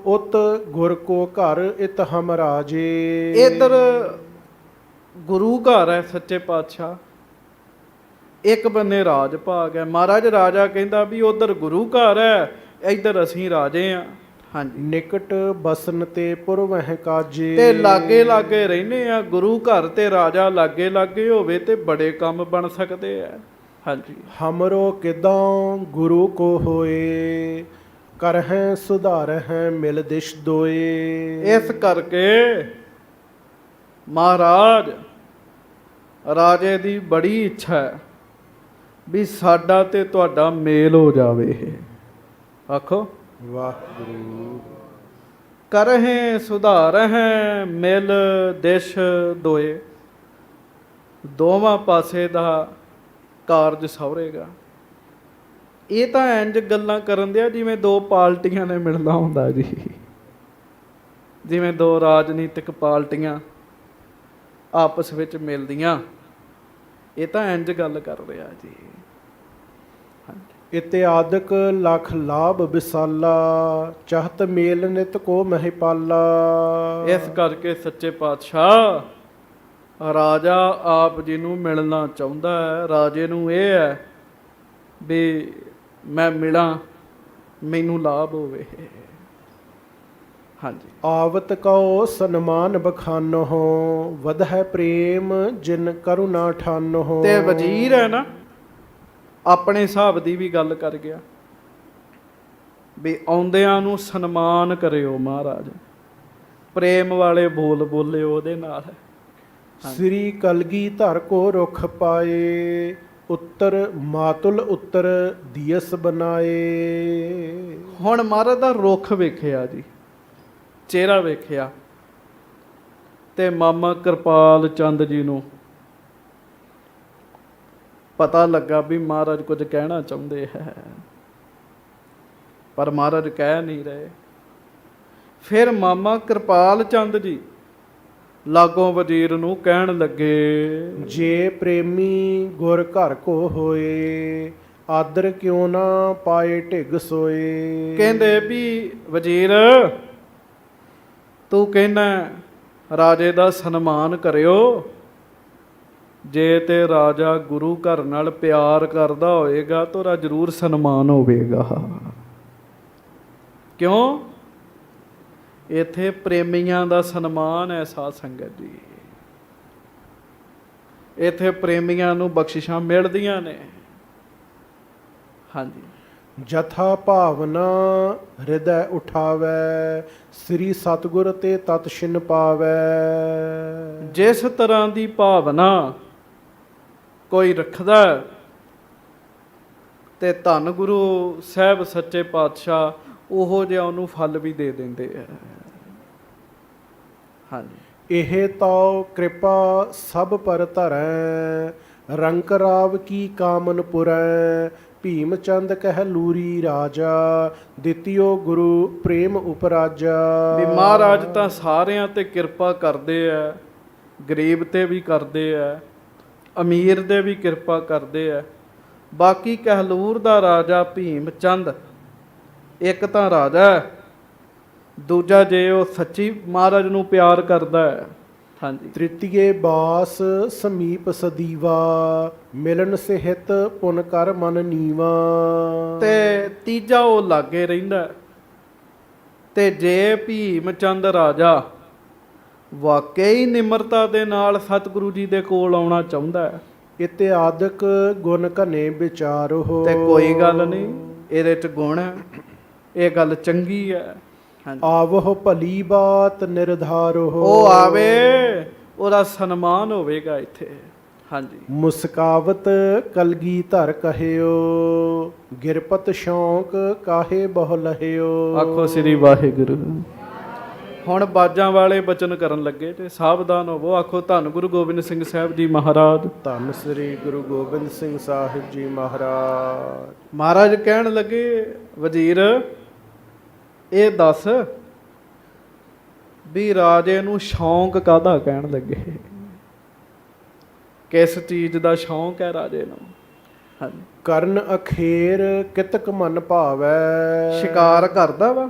ਉਤ ਗੁਰ ਕੋ ਘਰ ਇਤ ਹਮ ਰਾਜੇ। ਇਧਰ ਗੁਰੂ ਘਰ ਹੈ ਸੱਚੇ ਪਾਤਸ਼ਾਹ, ਇੱਕ ਬੰਨੇ ਰਾਜ ਭਾਗ ਹੈ। ਮਹਾਰਾਜ ਰਾਜਾ ਕਹਿੰਦਾ ਵੀ ਉਧਰ ਗੁਰੂ ਘਰ ਹੈ, ਇੱਧਰ ਅਸੀਂ ਰਾਜੇ ਆ। ਹਾਂਜੀ ਨਿਕਟ ਬਸਨ ਤੇ ਪੁਰਵਹਿ ਕਾਜੇ। ਤੇ ਲਾਗੇ ਲਾਗੇ ਰਹਿੰਦੇ ਆ, ਗੁਰੂ ਘਰ ਤੇ ਰਾਜਾ ਲਾਗੇ ਲਾਗੇ ਹੋਵੇ ਤੇ ਬੜੇ ਕੰਮ ਬਣ ਸਕਦੇ ਆ। ਹਾਂਜੀ ਹਮਰੋ ਕਿਦੋਂ ਗੁਰੂ ਕੋ ਹੋਏ, ਕਰਹਿ ਸੁਧਾਰਹਿ ਮਿਲ ਦਿਸ਼ ਦੋਏ। ਇਸ ਕਰਕੇ ਮਹਾਰਾਜ ਰਾਜੇ ਦੀ ਬੜੀ ਇੱਛਾ ਹੈ ਵੀ ਸਾਡਾ ਤੇ ਤੁਹਾਡਾ ਮੇਲ ਹੋ ਜਾਵੇ। ਆਖੋ ਵਾਹਿਗੁਰੂ। ਕਰਹਿ ਸੁਧਾਰਹਿ ਮਿਲ ਦਿਸ਼ ਦੋਏ। ਦੋਵਾਂ ਪਾਸੇ ਦਾ ਕਾਰਜ ਸਵਰੇਗਾ। ਇਹ ਤਾਂ ਇੰਜ ਗੱਲਾਂ ਕਰਨ ਦਿਆ ਜਿਵੇਂ ਦੋ ਪਾਰਟੀਆਂ ਨੇ ਮਿਲਣਾ ਹੁੰਦਾ ਜੀ, ਜਿਵੇਂ ਦੋ ਰਾਜਨੀਤਿਕ ਪਾਰਟੀਆਂ ਆਪਸ ਵਿੱਚ ਮਿਲਦੀਆਂ। ਇਹ ਤਾਂ ਇੰਜ ਗੱਲ ਕਰ ਰਿਹਾ ਜੀ। ਇਤਿਆਦਿਕ ਲਖ ਲਾਭ ਵਿਸਾਲਾ, ਚਾਹਤ ਮੇਲ ਨਿਤ ਕੋ ਮਹਿਪਾਲਾ। ਇਸ ਕਰਕੇ ਸੱਚੇ ਪਾਤਸ਼ਾਹ ਰਾਜਾ ਆਪ ਜੀ ਨੂੰ ਮਿਲਣਾ ਚਾਹੁੰਦਾ ਹੈ। ਰਾਜੇ ਨੂੰ ਇਹ ਹੈ ਵੀ ਮੈਂ ਮਿਲਾਂ, ਮੈਨੂੰ ਲਾਭ ਹੋਵੇ। ਹਾਂਜੀ ਆਵਤ ਕਉ ਸਨਮਾਨ ਬਖਾਨੋ, ਵਧੈ ਪ੍ਰੇਮ ਜਿਨ ਕਰੁਣਾ ਠਾਨੋ। ਤੇ ਵਜ਼ੀਰ ਹੈ ਨਾ, ਆਪਣੇ ਹਿਸਾਬ ਦੀ ਵੀ ਗੱਲ ਕਰ ਗਿਆ ਵੀ ਆਉਂਦਿਆਂ ਨੂੰ ਸਨਮਾਨ ਕਰਿਓ ਮਹਾਰਾਜ, ਪ੍ਰੇਮ ਵਾਲੇ ਬੋਲ ਬੋਲਿਓ ਉਹਦੇ ਨਾਲ। ਸ੍ਰੀ ਕਲਗੀ ਧਰ ਕੋ ਰੁਖ ਪਾਏ, ਉੱਤਰ ਮਾਤੁਲ ਉੱਤਰ ਦਿਯਸ ਬਨਾਏ। ਹੁਣ ਮਹਾਰਾਜ ਦਾ ਰੁੱਖ ਵੇਖਿਆ ਜੀ, ਚਿਹਰਾ ਵੇਖਿਆ ਤੇ ਮਾਮਾ ਕਿਰਪਾਲ ਚੰਦ ਜੀ ਨੂੰ ਪਤਾ ਲੱਗਾ ਵੀ ਮਹਾਰਾਜ ਕੁਝ ਕਹਿਣਾ ਚਾਹੁੰਦੇ ਹੈ, ਪਰ ਮਹਾਰਾਜ ਕਹਿ ਨਹੀਂ ਰਹੇ। ਫਿਰ ਮਾਮਾ ਕਿਰਪਾਲ ਚੰਦ ਜੀ ਲਾਗੋਂ ਵਜ਼ੀਰ ਨੂੰ ਕਹਿਣ ਲੱਗੇ, ਜੇ ਪ੍ਰੇਮੀ ਗੁਰ ਘਰ ਕੋ ਹੋਏ, ਆਦਰ ਕਿਉਂ ਨਾ ਪਾਏ ਢਿਗ ਸੋਏ। ਕਹਿੰਦੇ ਵੀ ਵਜ਼ੀਰ ਤੂੰ ਕਹਿੰਦਾ ਰਾਜੇ ਦਾ ਸਨਮਾਨ ਕਰਿਓ, ਜੇ ਤੇ ਰਾਜਾ ਗੁਰੂ ਘਰ ਨਾਲ ਪਿਆਰ ਕਰਦਾ ਹੋਏਗਾ ਤਾਂ ਉਹਦਾ ਜ਼ਰੂਰ ਸਨਮਾਨ ਹੋਵੇਗਾ। ਕਿਉਂ? ਇੱਥੇ ਪ੍ਰੇਮੀਆਂ ਦਾ ਸਨਮਾਨ ਹੈ ਸਾਧ ਸੰਗਤ ਜੀ। ਇੱਥੇ ਪ੍ਰੇਮੀਆਂ ਨੂੰ ਬਖਸ਼ਿਸ਼ਾਂ ਮਿਲਦੀਆਂ ਨੇ। ਹਾਂਜੀ ਜਥਾ ਭਾਵਨਾ ਹਿਰਦੈ ਉਠਾਵੈ, ਸ੍ਰੀ ਸਤਿਗੁਰ ਤੇ ਤਤ ਛਿਨ ਪਾਵੈ। ਜਿਸ ਤਰ੍ਹਾਂ ਦੀ ਭਾਵਨਾ ਕੋਈ ਰੱਖਦਾ ਤੇ ਧੰਨ ਗੁਰੂ ਸਾਹਿਬ ਸੱਚੇ ਪਾਤਸ਼ਾਹ ਉਹੋ ਜਿਹਾ ਉਹਨੂੰ ਫਲ ਵੀ ਦੇ ਦਿੰਦੇ ਆ। ਹਾਂਜੀ ਇਹ ਤਉ ਕਿਰਪਾ ਸਭ ਪਰ ਧਰੈ, ਰੰਕ ਰਾਵ ਕੀ ਕਾਮਨ ਪੁਰੈ। ਭੀਮ ਚੰਦ ਕਹਿ ਲੂਰੀ ਰਾਜਾ, ਦਿੱਤਿਓ ਗੁਰੂ ਪ੍ਰੇਮ ਉਪਰਾਜਾ। ਵੀ ਮਹਾਰਾਜ ਤਾਂ ਸਾਰਿਆਂ ਤੇ ਕਿਰਪਾ ਕਰਦੇ ਆ, ਗਰੀਬ ਤੇ ਵੀ ਕਰਦੇ ਆ, ਅਮੀਰ ਦੇ ਵੀ ਕਿਰਪਾ ਕਰਦੇ ਆ। ਬਾਕੀ ਕਹਿਲੂਰ ਦਾ ਰਾਜਾ ਭੀਮ ਚੰਦ ਇੱਕ ਤਾਂ ਰਾਜਾ ਹੈ, ਦੂਜਾ ਜੇ ਉਹ ਸੱਚੀ ਮਹਾਰਾਜ ਨੂੰ ਪਿਆਰ ਕਰਦਾ ਹੈ। ਹਾਂਜੀ ਤ੍ਰਿਤੀਏ ਬਾਸ ਸਮੀਪ ਸਦੀਵਾ, ਮਿਲਨ ਸਿਹਤ ਪੁਨ ਕਰ ਮਨ ਨੀਵਾ। ਤੇ ਤੀਜਾ ਉਹ ਲਾਗੇ ਰਹਿੰਦਾ। ਤੇ ਜੇ ਭੀਮ ਚੰਦ ਰਾਜਾ ਵਾਕਈ ਨਿਮਰਤਾ ਦੇ ਨਾਲ ਸਤਿਗੁਰੂ ਜੀ ਦੇ ਕੋਲ ਆਉਣਾ ਚਾਹੁੰਦਾ ਹੈ ਇਤਿਆਦਿਕ ਗੁਣ ਘਨੇ ਵਿਚਾਰੋ। ਤੇ ਕੋਈ ਗੱਲ ਨਹੀਂ, ਇਹਦੇ ਚ ਗੁਣ ਹੈ, ਇਹ ਗੱਲ ਚੰਗੀ ਹੈ। ਆਵਹੁ ਭਲੀ ਬਾਤ ਨਿਰਧਾਰੋ। ਉਹ ਆਵੇ, ਉਹਦਾ ਸਨਮਾਨ ਹੋਵੇਗਾ ਇੱਥੇ। ਹਾਂਜੀ ਮੁਸਕਾਵਤ ਕਲਗੀ ਧਰ ਕਹਿਓ, ਗਿਰਪਤ ਸ਼ੌਂਕ ਕਾਹੇ ਬਹੁ ਲਹਿਓ। ਆਖੋ ਸ੍ਰੀ ਵਾਹਿਗੁਰੂ। ਹੁਣ ਬਾਜਾਂ ਵਾਲੇ ਬਚਨ ਕਰਨ ਲੱਗੇ ਤੇ ਸਾਵਧਾਨ ਹੋਵੋ। ਆਖੋ ਧੰਨ ਗੁਰੂ ਗੋਬਿੰਦ ਸਿੰਘ ਸਾਹਿਬ ਜੀ ਮਹਾਰਾਜ। ਧੰਨ ਸ੍ਰੀ ਗੁਰੂ ਗੋਬਿੰਦ ਸਿੰਘ ਸਾਹਿਬ ਜੀ ਮਹਾਰਾਜ। ਮਹਾਰਾਜ ਕਹਿਣ ਲੱਗੇ, ਵਜ਼ੀਰ ਇਹ ਦੱਸ ਵੀ ਰਾਜੇ ਨੂੰ ਸ਼ੌਂਕ ਕਾਹਦਾ ਕਹਿਣ ਲੱਗੇ, ਕਿਸ ਚੀਜ਼ ਦਾ ਸ਼ੌਂਕ ਹੈ ਰਾਜੇ ਨੂੰ? ਹਾਂਜੀ ਕਰਨ ਅਖੇਰ ਕਿਤਕ ਮਨ ਭਾਵੈ। ਸ਼ਿਕਾਰ ਕਰਦਾ ਵਾ,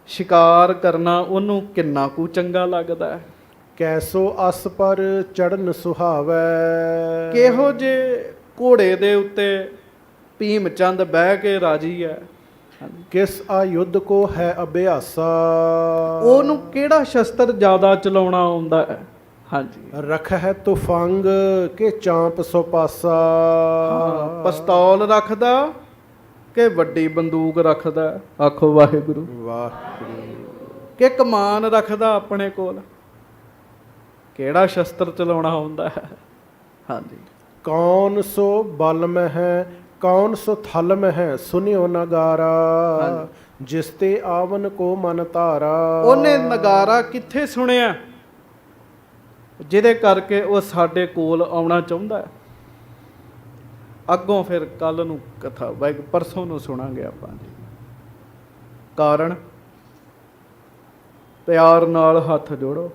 ਸ਼ਿਕਾਰ ਕਰਨਾ ਉਹਨੂੰ ਕਿੰਨਾ ਕੁ ਚੰਗਾ ਲੱਗਦਾ ਹੈ। ਕੈਸੋ ਅਸ ਪਰ ਚੜਨ ਸੁਹਾਵੈ। ਕਿਹੋ ਜੇ ਘੋੜੇ ਦੇ ਉੱਤੇ ਭੀਮ ਚੰਦ ਬਹਿ ਕੇ ਰਾਜੀ ਹੈ, ਹਾਂਜੀ। ਕਿਸ ਆਯੁੱਧ ਕੋ ਹੈ ਅਭਿਆਸਾ, ਉਹਨੂੰ ਕਿਹੜਾ ਸ਼ਸਤਰ ਜ਼ਿਆਦਾ ਚਲਾਉਣਾ ਆਉਂਦਾ ਹੈ। ਹਾਂਜੀ। ਰਖ ਹੈ ਤੁਫੰਗ ਕਿ ਚਾਂਪ ਸੋ ਪਾਸਾ, ਹਾਂ, ਪਿਸਤੌਲ ਰੱਖਦਾ ਕਿ ਵੱਡੀ ਬੰਦੂਕ ਰੱਖਦਾ, ਆਖੋ ਵਾਹਿਗੁਰੂ। ਵਾਹਿਗੁਰੂ। ਕਿ ਕਮਾਨ ਰੱਖਦਾ ਆਪਣੇ ਕੋਲ, ਕਿਹੜਾ ਸ਼ਸਤਰ ਚਲਾਉਣਾ ਹੁੰਦਾ ਹੈ। ਹਾਂਜੀ। ਕੌਣ ਸੋ ਬਲ ਮੈਂ ਹੈ, ਕੌਣ ਸੋ ਥਲ ਮੈਂ ਹੈ, ਸੁਨਿਓ ਨਗਾਰਾ, ਜਿਸ ਤੇ ਆਵਨ ਕੋ ਮਨ ਧਾਰਾ। ਉਹਨੇ ਨਗਾਰਾ ਕਿੱਥੇ ਸੁਣਿਆ ਜਿਹਦੇ ਕਰਕੇ ਉਹ ਸਾਡੇ ਕੋਲ ਆਉਣਾ ਚਾਹੁੰਦਾ ਹੈ। ਅੱਗੋਂ ਫਿਰ ਕੱਲ ਨੂੰ ਕਥਾ ਪਰਸੋਂ ਨੂੰ ਸੁਣਾਂਗੇ ਆਪਾਂ ਜੀ। ਕਾਰਨ ਪਿਆਰ ਨਾਲ ਹੱਥ ਜੋੜੋ,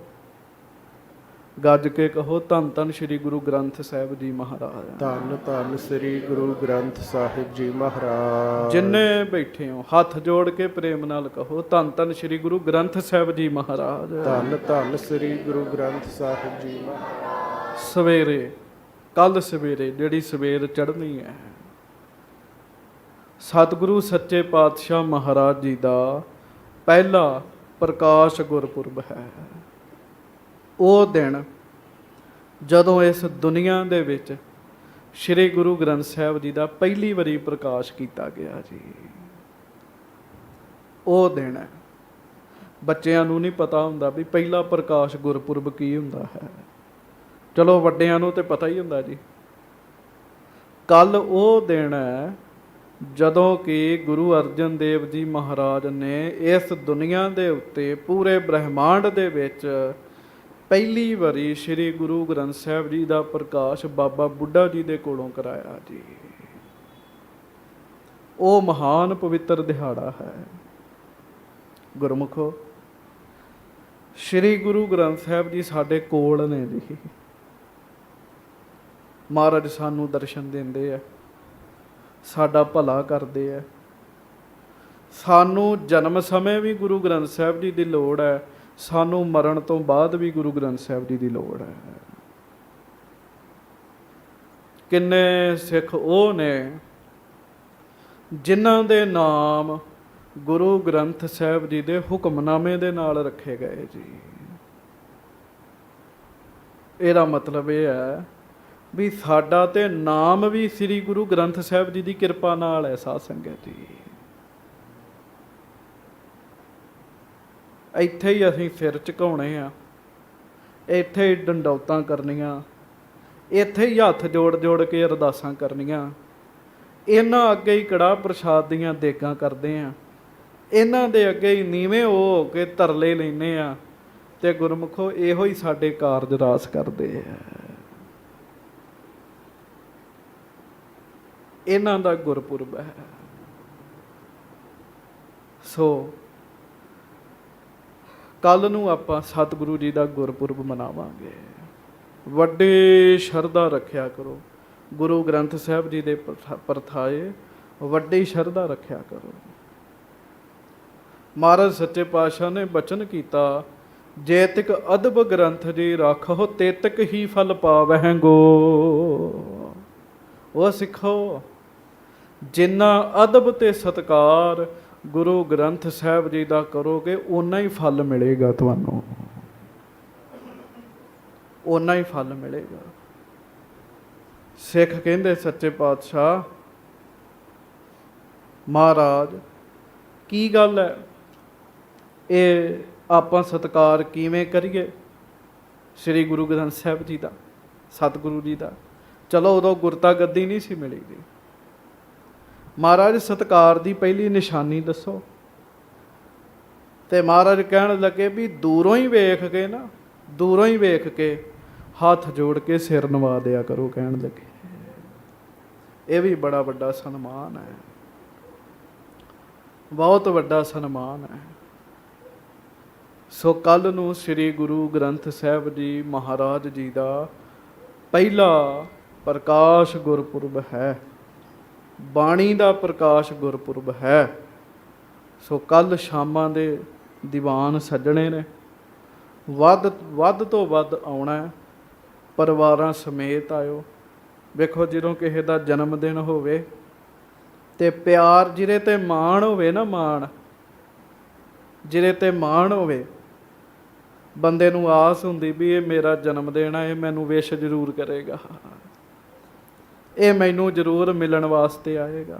ਗੱਜ ਕੇ ਕਹੋ ਧੰਨ ਧੰਨ ਸ੍ਰੀ ਗੁਰੂ ਗ੍ਰੰਥ ਸਾਹਿਬ ਜੀ ਮਹਾਰਾਜ। ਧੰਨ ਧੰਨ ਸ੍ਰੀ ਗੁਰੂ ਗ੍ਰੰਥ ਸਾਹਿਬ ਜੀ ਮਹਾਰਾਜ। ਜਿੰਨੇ ਬੈਠੇ ਹੋ ਹੱਥ ਜੋੜ ਕੇ ਪ੍ਰੇਮ ਨਾਲ ਕਹੋ ਧੰਨ ਧੰਨ ਸ੍ਰੀ ਗੁਰੂ ਗ੍ਰੰਥ ਸਾਹਿਬ ਜੀ ਮਹਾਰਾਜ। ਧੰਨ ਧੰਨ ਸ੍ਰੀ ਗੁਰੂ ਗ੍ਰੰਥ ਸਾਹਿਬ ਜੀ ਮਹਾਰਾਜ। ਸਵੇਰੇ, ਕੱਲ ਸਵੇਰੇ ਜਿਹੜੀ ਸਵੇਰ ਚੜ੍ਹਨੀ ਹੈ, ਸਤਿਗੁਰੂ ਸੱਚੇ ਪਾਤਸ਼ਾਹ ਮਹਾਰਾਜ ਜੀ ਦਾ ਪਹਿਲਾ ਪ੍ਰਕਾਸ਼ ਗੁਰਪੁਰਬ ਹੈ। ਉਹ ਦਿਨ ਜਦੋਂ ਇਸ ਦੁਨੀਆ ਦੇ ਵਿੱਚ ਸ੍ਰੀ ਗੁਰੂ ਗ੍ਰੰਥ ਸਾਹਿਬ ਜੀ ਦਾ ਪਹਿਲੀ ਵਾਰੀ ਪ੍ਰਕਾਸ਼ ਕੀਤਾ ਗਿਆ ਜੀ। ਉਹ ਦਿਨ ਹੈ। ਬੱਚਿਆਂ ਨੂੰ ਨਹੀਂ ਪਤਾ ਹੁੰਦਾ ਵੀ ਪਹਿਲਾ ਪ੍ਰਕਾਸ਼ ਗੁਰਪੁਰਬ ਕੀ ਹੁੰਦਾ ਹੈ। ਚਲੋ ਵੱਡਿਆਂ ਨੂੰ ਤੇ ਪਤਾ ਹੀ ਹੁੰਦਾ ਜੀ। ਕੱਲ ਉਹ ਦਿਨ ਹੈ ਜਦੋਂ ਕਿ ਗੁਰੂ ਅਰਜਨ ਦੇਵ ਜੀ ਮਹਾਰਾਜ ਨੇ ਇਸ ਦੁਨੀਆ ਦੇ ਉੱਤੇ ਪੂਰੇ ਬ੍ਰਹਿਮੰਡ ਦੇ ਵਿੱਚ ਪਹਿਲੀ ਵਾਰੀ ਸ੍ਰੀ ਗੁਰੂ ਗ੍ਰੰਥ ਸਾਹਿਬ ਜੀ ਦਾ ਪ੍ਰਕਾਸ਼ ਬਾਬਾ ਬੁੱਢਾ ਜੀ ਦੇ ਕੋਲੋਂ ਕਰਾਇਆ ਜੀ। ਉਹ ਮਹਾਨ ਪਵਿੱਤਰ ਦਿਹਾੜਾ ਹੈ। ਗੁਰਮੁਖੋ, ਸ੍ਰੀ ਗੁਰੂ ਗ੍ਰੰਥ ਸਾਹਿਬ ਜੀ ਸਾਡੇ ਕੋਲ ਨੇ ਜੀ। ਮਹਾਰਾਜ ਸਾਨੂੰ ਦਰਸ਼ਨ ਦਿੰਦੇ ਆ, ਸਾਡਾ ਭਲਾ ਕਰਦੇ ਆ। ਸਾਨੂੰ ਜਨਮ ਸਮੇਂ ਵੀ ਗੁਰੂ ਗ੍ਰੰਥ ਸਾਹਿਬ ਜੀ ਦੀ ਲੋੜ ਹੈ, ਸਾਨੂੰ ਮਰਨ ਤੋਂ ਬਾਅਦ ਵੀ ਗੁਰੂ ਗ੍ਰੰਥ ਸਾਹਿਬ ਜੀ ਦੀ ਲੋੜ ਹੈ। ਕਿੰਨੇ ਸਿੱਖ ਉਹ ਨੇ ਜਿਨ੍ਹਾਂ ਦੇ ਨਾਮ ਗੁਰੂ ਗ੍ਰੰਥ ਸਾਹਿਬ ਜੀ ਦੇ ਹੁਕਮਨਾਮੇ ਦੇ ਨਾਲ ਰੱਖੇ ਗਏ ਜੀ। ਇਹਦਾ ਮਤਲਬ ਇਹ ਹੈ ਵੀ ਸਾਡਾ ਤੇ ਨਾਮ ਵੀ ਸ੍ਰੀ ਗੁਰੂ ਗ੍ਰੰਥ ਸਾਹਿਬ ਜੀ ਦੀ ਕਿਰਪਾ ਨਾਲ ਹੈ। ਸਾਧ ਸੰਗਤ ਜੀ, ਇੱਥੇ ਹੀ ਅਸੀਂ ਸਿਰ ਝੁਕਾਉਣੇ ਆ, ਇੱਥੇ ਹੀ ਡੰਡੌਤਾਂ ਕਰਨੀਆਂ, ਇੱਥੇ ਹੀ ਹੱਥ ਜੋੜ ਜੋੜ ਕੇ ਅਰਦਾਸਾਂ ਕਰਨੀਆਂ। ਇਹਨਾਂ ਅੱਗੇ ਹੀ ਕੜਾਹ ਪ੍ਰਸ਼ਾਦ ਦੀਆਂ ਦੇਗਾਂ ਕਰਦੇ ਆ, ਇਹਨਾਂ ਦੇ ਅੱਗੇ ਹੀ ਨੀਵੇਂ ਹੋ ਕੇ ਤਰਲੇ ਲੈਂਦੇ ਆ। ਤੇ ਗੁਰਮੁਖੋ, ਇਹੋ ਹੀ ਸਾਡੇ ਕਾਰਜ ਰਾਸ ਕਰਦੇ ਆ। ਇਹਨਾਂ ਦਾ ਗੁਰਪੁਰਬ ਹੈ। ਸੋ ਕੱਲ ਨੂੰ ਆਪਾਂ ਸਤਿਗੁਰੂ ਜੀ ਦਾ ਗੁਰਪੁਰਬ ਮਨਾਵਾਂਗੇ। ਵੱਡੀ ਸ਼ਰਧਾ ਰੱਖਿਆ ਕਰੋ, ਗੁਰੂ ਗ੍ਰੰਥ ਸਾਹਿਬ ਜੀ ਦੇ ਪਰਥਾਏ ਵੱਡੀ ਸ਼ਰਧਾ ਰੱਖਿਆ ਕਰੋ। ਮਹਾਰਾਜ ਸੱਚੇ ਪਾਤਸ਼ਾਹ ਨੇ ਬਚਨ ਕੀਤਾ, ਜੇ ਤਿਕ ਅਦਬ ਗ੍ਰੰਥ ਜੀ ਰੱਖੋ ਤੇ ਤਕ ਹੀ ਫਲ ਪਾਵਹਿ ਗੋ। ਉਹ ਸਿੱਖੋ, ਜਿੰਨਾ ਅਦਬ ਤੇ ਸਤਿਕਾਰ ਗੁਰੂ ਗ੍ਰੰਥ ਸਾਹਿਬ ਜੀ ਦਾ ਕਰੋਗੇ, ਓਨਾ ਹੀ ਫਲ ਮਿਲੇਗਾ ਤੁਹਾਨੂੰ, ਓਨਾ ਹੀ ਫਲ ਮਿਲੇਗਾ। ਸਿੱਖ ਕਹਿੰਦੇ ਸੱਚੇ ਪਾਤਸ਼ਾਹ ਮਹਾਰਾਜ ਕੀ ਗੱਲ ਹੈ, ਇਹ ਆਪਾਂ ਸਤਿਕਾਰ ਕਿਵੇਂ ਕਰੀਏ ਸ੍ਰੀ ਗੁਰੂ ਗ੍ਰੰਥ ਸਾਹਿਬ ਜੀ ਦਾ, ਸਤਿਗੁਰੂ ਜੀ ਦਾ? ਚਲੋ ਉਦੋਂ ਗੁਰਤਾ ਗੱਦੀ ਨਹੀਂ ਸੀ ਮਿਲੀ ਜੀ। ਮਹਾਰਾਜ ਸਤਿਕਾਰ ਦੀ ਪਹਿਲੀ ਨਿਸ਼ਾਨੀ ਦੱਸੋ। ਤੇ ਮਹਾਰਾਜ ਕਹਿਣ ਲੱਗੇ ਵੀ ਦੂਰੋਂ ਹੀ ਵੇਖ ਕੇ ਨਾ, ਦੂਰੋਂ ਹੀ ਵੇਖ ਕੇ ਹੱਥ ਜੋੜ ਕੇ ਸਿਰ ਨਵਾ ਦਿਆ ਕਰੋ। ਕਹਿਣ ਲੱਗੇ ਇਹ ਵੀ ਬੜਾ ਵੱਡਾ ਸਨਮਾਨ ਹੈ, ਬਹੁਤ ਵੱਡਾ ਸਨਮਾਨ ਹੈ। ਸੋ ਕੱਲ ਨੂੰ ਸ੍ਰੀ ਗੁਰੂ ਗ੍ਰੰਥ ਸਾਹਿਬ ਜੀ ਮਹਾਰਾਜ ਜੀ ਦਾ ਪਹਿਲਾ ਪ੍ਰਕਾਸ਼ ਗੁਰਪੁਰਬ ਹੈ, ਬਾਣੀ ਦਾ ਪ੍ਰਕਾਸ਼ ਗੁਰਪੁਰਬ ਹੈ। ਸੋ ਕੱਲ ਸ਼ਾਮਾਂ ਦੇ ਦੀਵਾਨ ਸੱਜਣੇ ਨੇ, ਵੱਧ ਤੋਂ ਵੱਧ ਆਉਣਾ ਹੈ, ਪਰਿਵਾਰਾਂ ਸਮੇਤ ਆਇਓ। ਵੇਖੋ, ਜਦੋਂ ਕਿਸੇ ਦਾ ਜਨਮ ਦਿਨ ਹੋਵੇ ਤੇ ਪਿਆਰ ਜਿਹਦੇ ਤੇ ਮਾਣ ਹੋਵੇ ਨਾ, ਮਾਣ ਜਿਹਦੇ ਤੇ ਮਾਣ ਹੋਵੇ, ਬੰਦੇ ਨੂੰ ਆਸ ਹੁੰਦੀ ਵੀ ਇਹ ਮੇਰਾ ਜਨਮ ਦਿਨ ਹੈ, ਇਹ ਮੈਨੂੰ ਵਿਸ਼ ਜ਼ਰੂਰ ਕਰੇਗਾ, ਇਹ ਮੈਨੂੰ ਜ਼ਰੂਰ ਮਿਲਣ ਵਾਸਤੇ ਆਏਗਾ।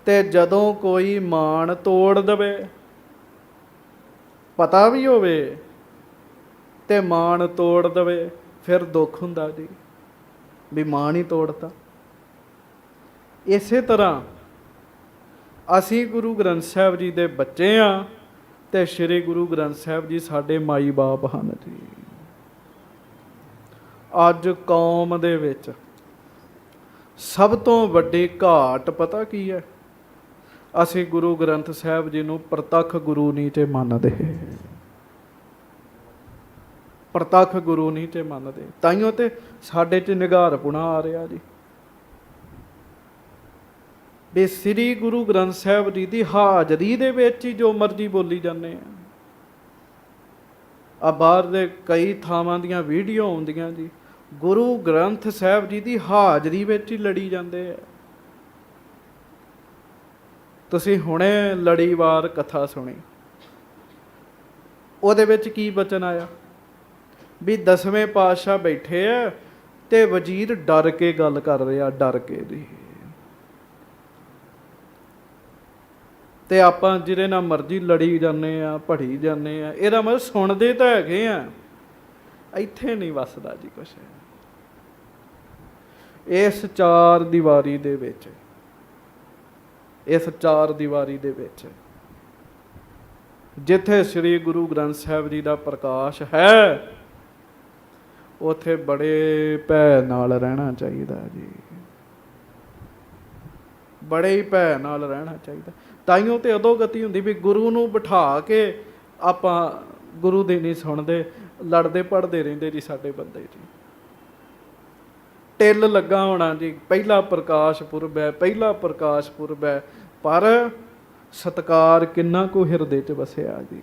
ਤੇ ਜਦੋਂ ਕੋਈ ਮਾਣ ਤੋੜ ਦੇਵੇ, ਪਤਾ ਵੀ ਹੋਵੇ ਤੇ ਮਾਣ ਤੋੜ ਦੇਵੇ, ਫਿਰ ਦੁੱਖ ਹੁੰਦਾ ਜੀ ਵੀ ਮਾਣ ਹੀ ਤੋੜਤਾ। ਇਸੇ ਤਰ੍ਹਾਂ ਅਸੀਂ ਗੁਰੂ ਗ੍ਰੰਥ ਸਾਹਿਬ ਜੀ ਦੇ ਬੱਚੇ ਹਾਂ ਤੇ ਸ੍ਰੀ ਗੁਰੂ ਗ੍ਰੰਥ ਸਾਹਿਬ ਜੀ ਸਾਡੇ ਮਾਈ ਬਾਪ ਹਨ ਜੀ। ਅੱਜ ਕੌਮ ਦੇ ਵਿੱਚ ਸਭ ਤੋਂ ਵੱਡੀ ਘਾਟ ਪਤਾ ਕੀ ਹੈ? ਅਸੀਂ ਗੁਰੂ ਗ੍ਰੰਥ ਸਾਹਿਬ ਜੀ ਨੂੰ ਪ੍ਰਤੱਖ ਗੁਰੂ ਨਹੀਂ ਤੇ ਮੰਨਦੇ, ਪ੍ਰਤੱਖ ਗੁਰੂ ਨਹੀਂ ਤੇ ਮੰਨਦੇ। ਤਾਈਓ ਤੇ ਸਾਡੇ 'ਚ ਨਿਘਾਰਪੁਣਾ ਆ ਰਿਹਾ ਜੀ ਵੀ ਸ੍ਰੀ ਗੁਰੂ ਗ੍ਰੰਥ ਸਾਹਿਬ ਜੀ ਦੀ ਹਾਜ਼ਰੀ ਦੇ ਵਿੱਚ ਹੀ ਜੋ ਮਰਜ਼ੀ ਬੋਲੀ ਜਾਂਦੇ ਆ। ਬਾਹਰ ਦੇ ਕਈ ਥਾਵਾਂ ਦੀਆਂ ਵੀਡੀਓ ਆਉਂਦੀਆਂ ਜੀ, ਗੁਰੂ ਗ੍ਰੰਥ ਸਾਹਿਬ ਜੀ ਦੀ ਹਾਜ਼ਰੀ ਵਿੱਚ ਹੀ ਲੜੀ ਜਾਂਦੇ ਆ। ਤੁਸੀਂ ਹੁਣੇ ਲੜੀਵਾਰ ਕਥਾ ਸੁਣੀ, ਉਹਦੇ ਵਿੱਚ ਕੀ ਬਚਨ ਆਇਆ ਵੀ 10ਵੇਂ ਪਾਤਸ਼ਾਹ ਬੈਠੇ ਆ ਤੇ ਵਜ਼ੀਰ ਡਰ ਕੇ ਗੱਲ ਕਰ ਰਿਹਾ, ਡਰ ਕੇ ਜੀ। ਤੇ ਆਪਾਂ ਜਿਹਦੇ ਨਾਲ ਮਰਜ਼ੀ ਲੜੀ ਜਾਂਦੇ ਆ, ਭੜੀ ਜਾਂਦੇ ਆ, ਇਹਦਾ ਮਤਲਬ ਸੁਣਦੇ ਤਾਂ ਹੈਗੇ ਆ, ਇੱਥੇ ਨਹੀਂ ਵਸਦਾ ਜੀ ਕੁਛ। ਇਸ ਚਾਰ ਦੀਵਾਰੀ ਦੇ ਵਿੱਚ, ਇਸ ਚਾਰ ਦੀਵਾਰੀ ਦੇ ਵਿੱਚ ਜਿੱਥੇ ਸ੍ਰੀ ਗੁਰੂ ਗ੍ਰੰਥ ਸਾਹਿਬ ਜੀ ਦਾ ਪ੍ਰਕਾਸ਼ ਹੈ, ਉੱਥੇ ਬੜੇ ਭੈ ਨਾਲ ਰਹਿਣਾ ਚਾਹੀਦਾ ਜੀ, ਬੜੇ ਹੀ ਭੈ ਨਾਲ ਰਹਿਣਾ ਚਾਹੀਦਾ। ਤਾਈਓ ਤੇ ਅਧੋਗਤੀ ਹੁੰਦੀ ਵੀ ਗੁਰੂ ਨੂੰ ਬਿਠਾ ਕੇ ਆਪਾਂ ਗੁਰੂ ਦੀ ਨਹੀਂ ਸੁਣਦੇ, ਲੜਦੇ ਪੜਦੇ ਰਹਿੰਦੇ ਜੀ ਸਾਡੇ ਬੰਦੇ ਜੀ। ਟਿੱਲ ਲੱਗਾ ਹੋਣਾ ਜੀ, ਪਹਿਲਾ ਪ੍ਰਕਾਸ਼ ਪੁਰਬ ਹੈ, ਪਹਿਲਾ ਪ੍ਰਕਾਸ਼ ਪੁਰਬ ਹੈ, ਪਰ ਸਤਿਕਾਰ ਕਿੰਨਾ ਕੁ ਹਿਰਦੇ 'ਚ ਵਸਿਆ ਜੀ।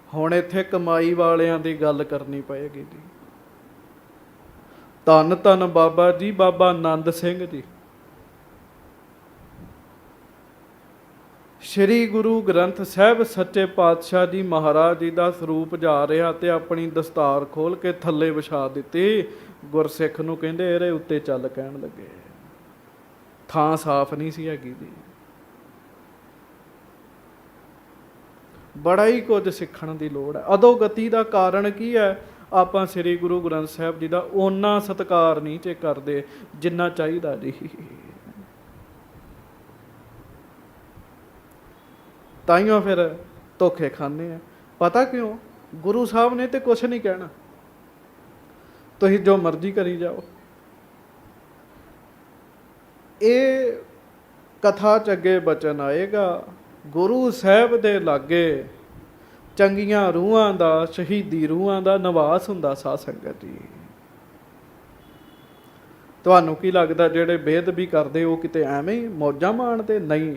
ਹੁਣ ਇੱਥੇ ਕਮਾਈ ਵਾਲਿਆਂ ਦੀ ਗੱਲ ਕਰਨੀ ਪਏਗੀ ਜੀ। ਧੰਨ ਧੰਨ ਬਾਬਾ ਜੀ, ਬਾਬਾ ਆਨੰਦ ਸਿੰਘ ਜੀ, ਸ਼੍ਰੀ ਗੁਰੂ ਗ੍ਰੰਥ ਸਾਹਿਬ ਸੱਚੇ ਪਾਤਸ਼ਾਹ ਜੀ ਮਹਾਰਾਜ ਜੀ ਦਾ ਸਰੂਪ ਜਾ ਰਿਹਾ ਤੇ ਆਪਣੀ ਦਸਤਾਰ ਖੋਲ ਕੇ ਥੱਲੇ ਵਿਛਾ ਦਿੱਤੀ। ਗੁਰਸਿੱਖ ਨੂੰ ਕਹਿੰਦੇ ਇਹਦੇ ਉੱਤੇ ਚੱਲ ਕਹਿਣ ਲੱਗੇ, ਥਾਂ ਸਾਫ਼ ਨਹੀਂ ਸੀ ਹੈਗੀ ਜੀ। ਬੜਾ ਹੀ ਕੁਝ ਸਿੱਖਣ ਦੀ ਲੋੜ ਹੈ। ਅਧੋਗਤੀ ਦਾ ਕਾਰਨ ਕੀ ਹੈ? ਆਪਾਂ ਸ੍ਰੀ ਗੁਰੂ ਗ੍ਰੰਥ ਸਾਹਿਬ ਜੀ ਦਾ ਓਨਾ ਸਤਿਕਾਰ ਨਹੀਂ ਜੇ ਕਰਦੇ ਜਿੰਨਾ ਚਾਹੀਦਾ ਜੀ। ਤਾਈਓ ਫਿਰ ਧੋਖੇ ਖਾਂਦੇ ਆ। ਪਤਾ ਕਿਉਂ? ਗੁਰੂ ਸਾਹਿਬ ਨੇ ਤੇ ਕੁਛ ਨਹੀਂ ਕਹਿਣਾ, ਤੁਸੀਂ ਜੋ ਮਰਜ਼ੀ ਕਰੀ ਜਾਓ। ਇਹ ਕਥਾ 'ਚ ਅੱਗੇ ਬਚਨ ਆਏਗਾ, ਗੁਰੂ ਸਾਹਿਬ ਦੇ ਲਾਗੇ ਚੰਗੀਆਂ ਰੂਹਾਂ ਦਾ, ਸ਼ਹੀਦੀ ਰੂਹਾਂ ਦਾ ਨਿਵਾਸ ਹੁੰਦਾ ਸਾਧ ਸੰਗਤ ਜੀ। ਤੁਹਾਨੂੰ ਕੀ ਲੱਗਦਾ ਜਿਹੜੇ ਬੇਅਦਬੀ ਕਰਦੇ ਉਹ ਕਿਤੇ ਐਵੇਂ ਹੀ ਮੌਜਾਂ ਮਾਣਦੇ? ਨਹੀਂ,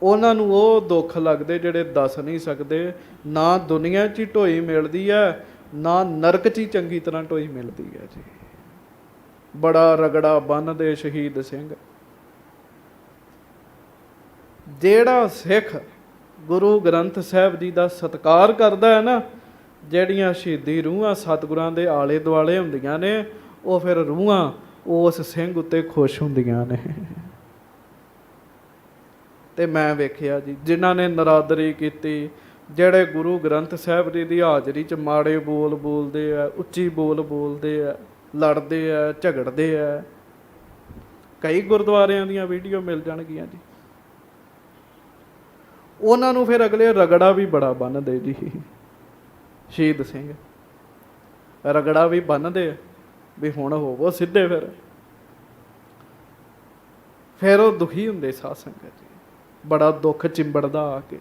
ਉਹਨਾਂ ਨੂੰ ਉਹ ਦੁੱਖ ਲੱਗਦੇ ਜਿਹੜੇ ਦੱਸ ਨਹੀਂ ਸਕਦੇ। ਨਾ ਦੁਨੀਆ 'ਚ ਹੀ ਢੋਈ ਮਿਲਦੀ ਹੈ, ਨਾ ਨਰਕ 'ਚ ਹੀ ਚੰਗੀ ਤਰ੍ਹਾਂ ਢੋਈ ਮਿਲਦੀ ਹੈ ਜੀ। ਬੜਾ ਰਗੜਾ ਬੰਨ੍ਹਦੇ ਸ਼ਹੀਦ ਸਿੰਘ। ਜਿਹੜਾ ਸਿੱਖ ਗੁਰੂ ਗ੍ਰੰਥ ਸਾਹਿਬ ਜੀ ਦਾ ਸਤਿਕਾਰ ਕਰਦਾ ਹੈ ਨਾ, ਜਿਹੜੀਆਂ ਸ਼ਹੀਦੀ ਰੂਹਾਂ ਸਤਿਗੁਰਾਂ ਦੇ ਆਲੇ ਦੁਆਲੇ ਹੁੰਦੀਆਂ ਨੇ, ਉਹ ਫਿਰ ਰੂਹਾਂ ਉਸ ਸਿੰਘ ਉੱਤੇ ਖੁਸ਼ ਹੁੰਦੀਆਂ ਨੇ। ਤੇ ਮੈਂ ਵੇਖਿਆ ਜੀ, ਜਿਨ੍ਹਾਂ ਨੇ ਨਰਾਦਰੀ ਕੀਤੀ, ਜਿਹੜੇ ਗੁਰੂ ਗ੍ਰੰਥ ਸਾਹਿਬ ਜੀ ਦੀ ਹਾਜ਼ਰੀ 'ਚ ਮਾੜੇ ਬੋਲ ਬੋਲਦੇ ਆ, ਉੱਚੀ ਬੋਲ ਬੋਲਦੇ ਆ, ਲੜਦੇ ਆ, ਝਗੜਦੇ ਆ। ਕਈ ਗੁਰਦੁਆਰਿਆਂ ਦੀਆਂ ਵੀਡੀਓ ਮਿਲ ਜਾਣਗੀਆਂ ਜੀ। ਉਹਨਾਂ ਨੂੰ ਫਿਰ ਅਗਲੇ ਰਗੜਾ ਵੀ ਬੜਾ ਬੰਨ੍ਹਦੇ ਜੀ। ਸ਼ਹੀਦ ਸਿੰਘ ਰਗੜਾ ਵੀ ਬੰਨ੍ਹਦੇ ਵੀ ਹੁਣ ਹੋਵੋ ਸਿੱਧੇ। ਫਿਰ ਉਹ ਦੁਖੀ ਹੁੰਦੇ ਸਾਧ ਸੰਗਤ ਜੀ, ਬੜਾ ਦੁੱਖ ਚਿੰਬੜਦਾ ਆ ਕੇ।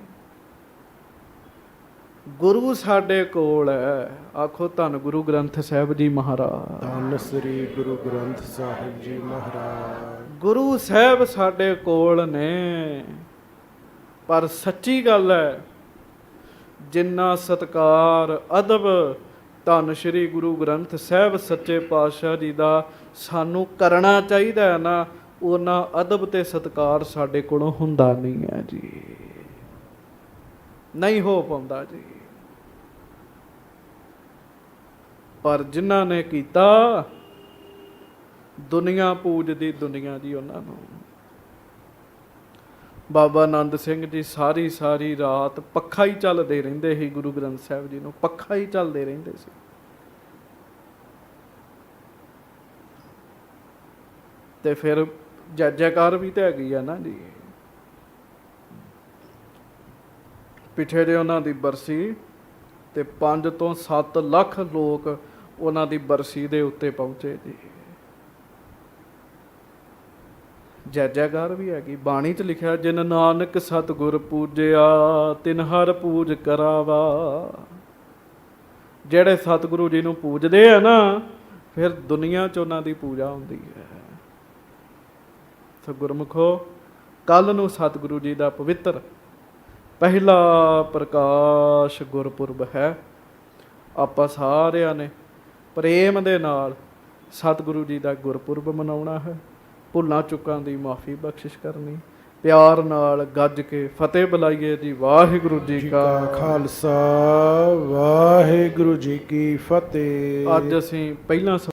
ਗੁਰੂ ਸਾਡੇ ਕੋਲ ਹੈ, ਆਖੋ ਧੰਨ ਗੁਰੂ ਗ੍ਰੰਥ ਸਾਹਿਬ ਜੀ ਮਹਾਰਾਜ। ਧੰਨ ਸ੍ਰੀ ਗੁਰੂ ਗ੍ਰੰਥ ਸਾਹਿਬ ਜੀ ਮਹਾਰਾਜ। ਗੁਰੂ ਸਾਹਿਬ ਸਾਡੇ ਕੋਲ ਨੇ, ਪਰ ਸੱਚੀ ਗੱਲ ਹੈ, ਜਿੰਨਾ ਸਤਿਕਾਰ, ਅਦਬ ਧੰਨ ਸ਼੍ਰੀ ਗੁਰੂ ਗ੍ਰੰਥ ਸਾਹਿਬ ਸੱਚੇ ਪਾਤਸ਼ਾਹ ਜੀ ਦਾ ਸਾਨੂੰ ਕਰਨਾ ਚਾਹੀਦਾ ਹੈ ਨਾ, ਉਹਨਾਂ ਅਦਬ ਤੇ ਸਤਿਕਾਰ ਸਾਡੇ ਕੋਲੋਂ ਹੁੰਦਾ ਨਹੀਂ ਹੈ ਜੀ, ਨਹੀਂ ਹੋ ਪਾਉਂਦਾ ਜੀ। ਪਰ ਜਿਨ੍ਹਾਂ ਨੇ ਕੀਤਾ, ਦੁਨੀਆ ਪੂਜਦੀ ਦੁਨੀਆ ਜੀ ਉਹਨਾਂ ਨੂੰ। ਬਾਬਾ ਆਨੰਦ ਸਿੰਘ ਜੀ ਸਾਰੀ ਸਾਰੀ ਰਾਤ ਪੱਖਾ ਹੀ ਚੱਲਦੇ ਰਹਿੰਦੇ ਸੀ, ਗੁਰੂ ਗ੍ਰੰਥ ਸਾਹਿਬ ਜੀ ਨੂੰ ਪੱਖਾ ਹੀ ਚੱਲਦੇ ਰਹਿੰਦੇ ਸੀ। ਤੇ ਫਿਰ ਜੈ ਜੈਕਾਰ ਵੀ ਤੇ ਹੈਗੀ ਆ ਨਾ ਜੀ। ਪਿੱਛੇ ਜੇ ਉਹਨਾਂ ਦੀ ਬਰਸੀ ਤੇ 5 ਤੋਂ 7 ਲੱਖ ਲੋਕ ਉਹਨਾਂ ਦੀ ਬਰਸੀ ਦੇ ਉੱਤੇ ਪਹੁੰਚੇ ਜੀ। ਜੈ ਜੈਕਾਰ ਵੀ ਹੈਗੀ, ਬਾਣੀ 'ਚ ਲਿਖਿਆ, ਜਿਨ ਨਾਨਕ ਸਤਿਗੁਰ ਪੂਜਿਆ ਤਿਨ ਹਰ ਪੂਜ ਕਰਾਵਾ। ਜਿਹੜੇ ਸਤਿਗੁਰੂ ਜੀ ਨੂੰ ਪੂਜਦੇ ਆ ਨਾ, ਫਿਰ ਦੁਨੀਆ 'ਚ ਉਹਨਾਂ ਦੀ ਪੂਜਾ ਹੁੰਦੀ ਹੈ। ਸੋ ਗੁਰਮੁਖੋ, ਕੱਲ ਨੂੰ ਸਤਿਗੁਰੂ ਜੀ ਦਾ ਪਵਿੱਤਰ ਪਹਿਲਾ ਪ੍ਰਕਾਸ਼ ਗੁਰਪੁਰਬ ਹੈ। ਆਪਾਂ ਸਾਰਿਆਂ ਨੇ ਪ੍ਰੇਮ ਦੇ ਨਾਲ ਸਤਿਗੁਰੂ ਜੀ ਦਾ ਗੁਰਪੁਰਬ ਮਨਾਉਣਾ ਹੈ। ਭੁੱਲਾਂ ਚੁੱਕਾਂ ਦੀ ਮਾਫੀ ਬਖਸ਼ਿਸ਼ ਕਰਨੀ, ਪਿਆਰ ਨਾਲ ਗੱਜ ਕੇ ਫਤਿਹ ਬੁਲਾਈਏ ਜੀ। ਵਾਹਿਗੁਰੂ ਜੀ ਕਾ ਖਾਲਸਾ, ਵਾਹਿਗੁਰੂ ਜੀ ਕੀ ਫਤਿਹ। ਅੱਜ ਅਸੀਂ ਪਹਿਲਾਂ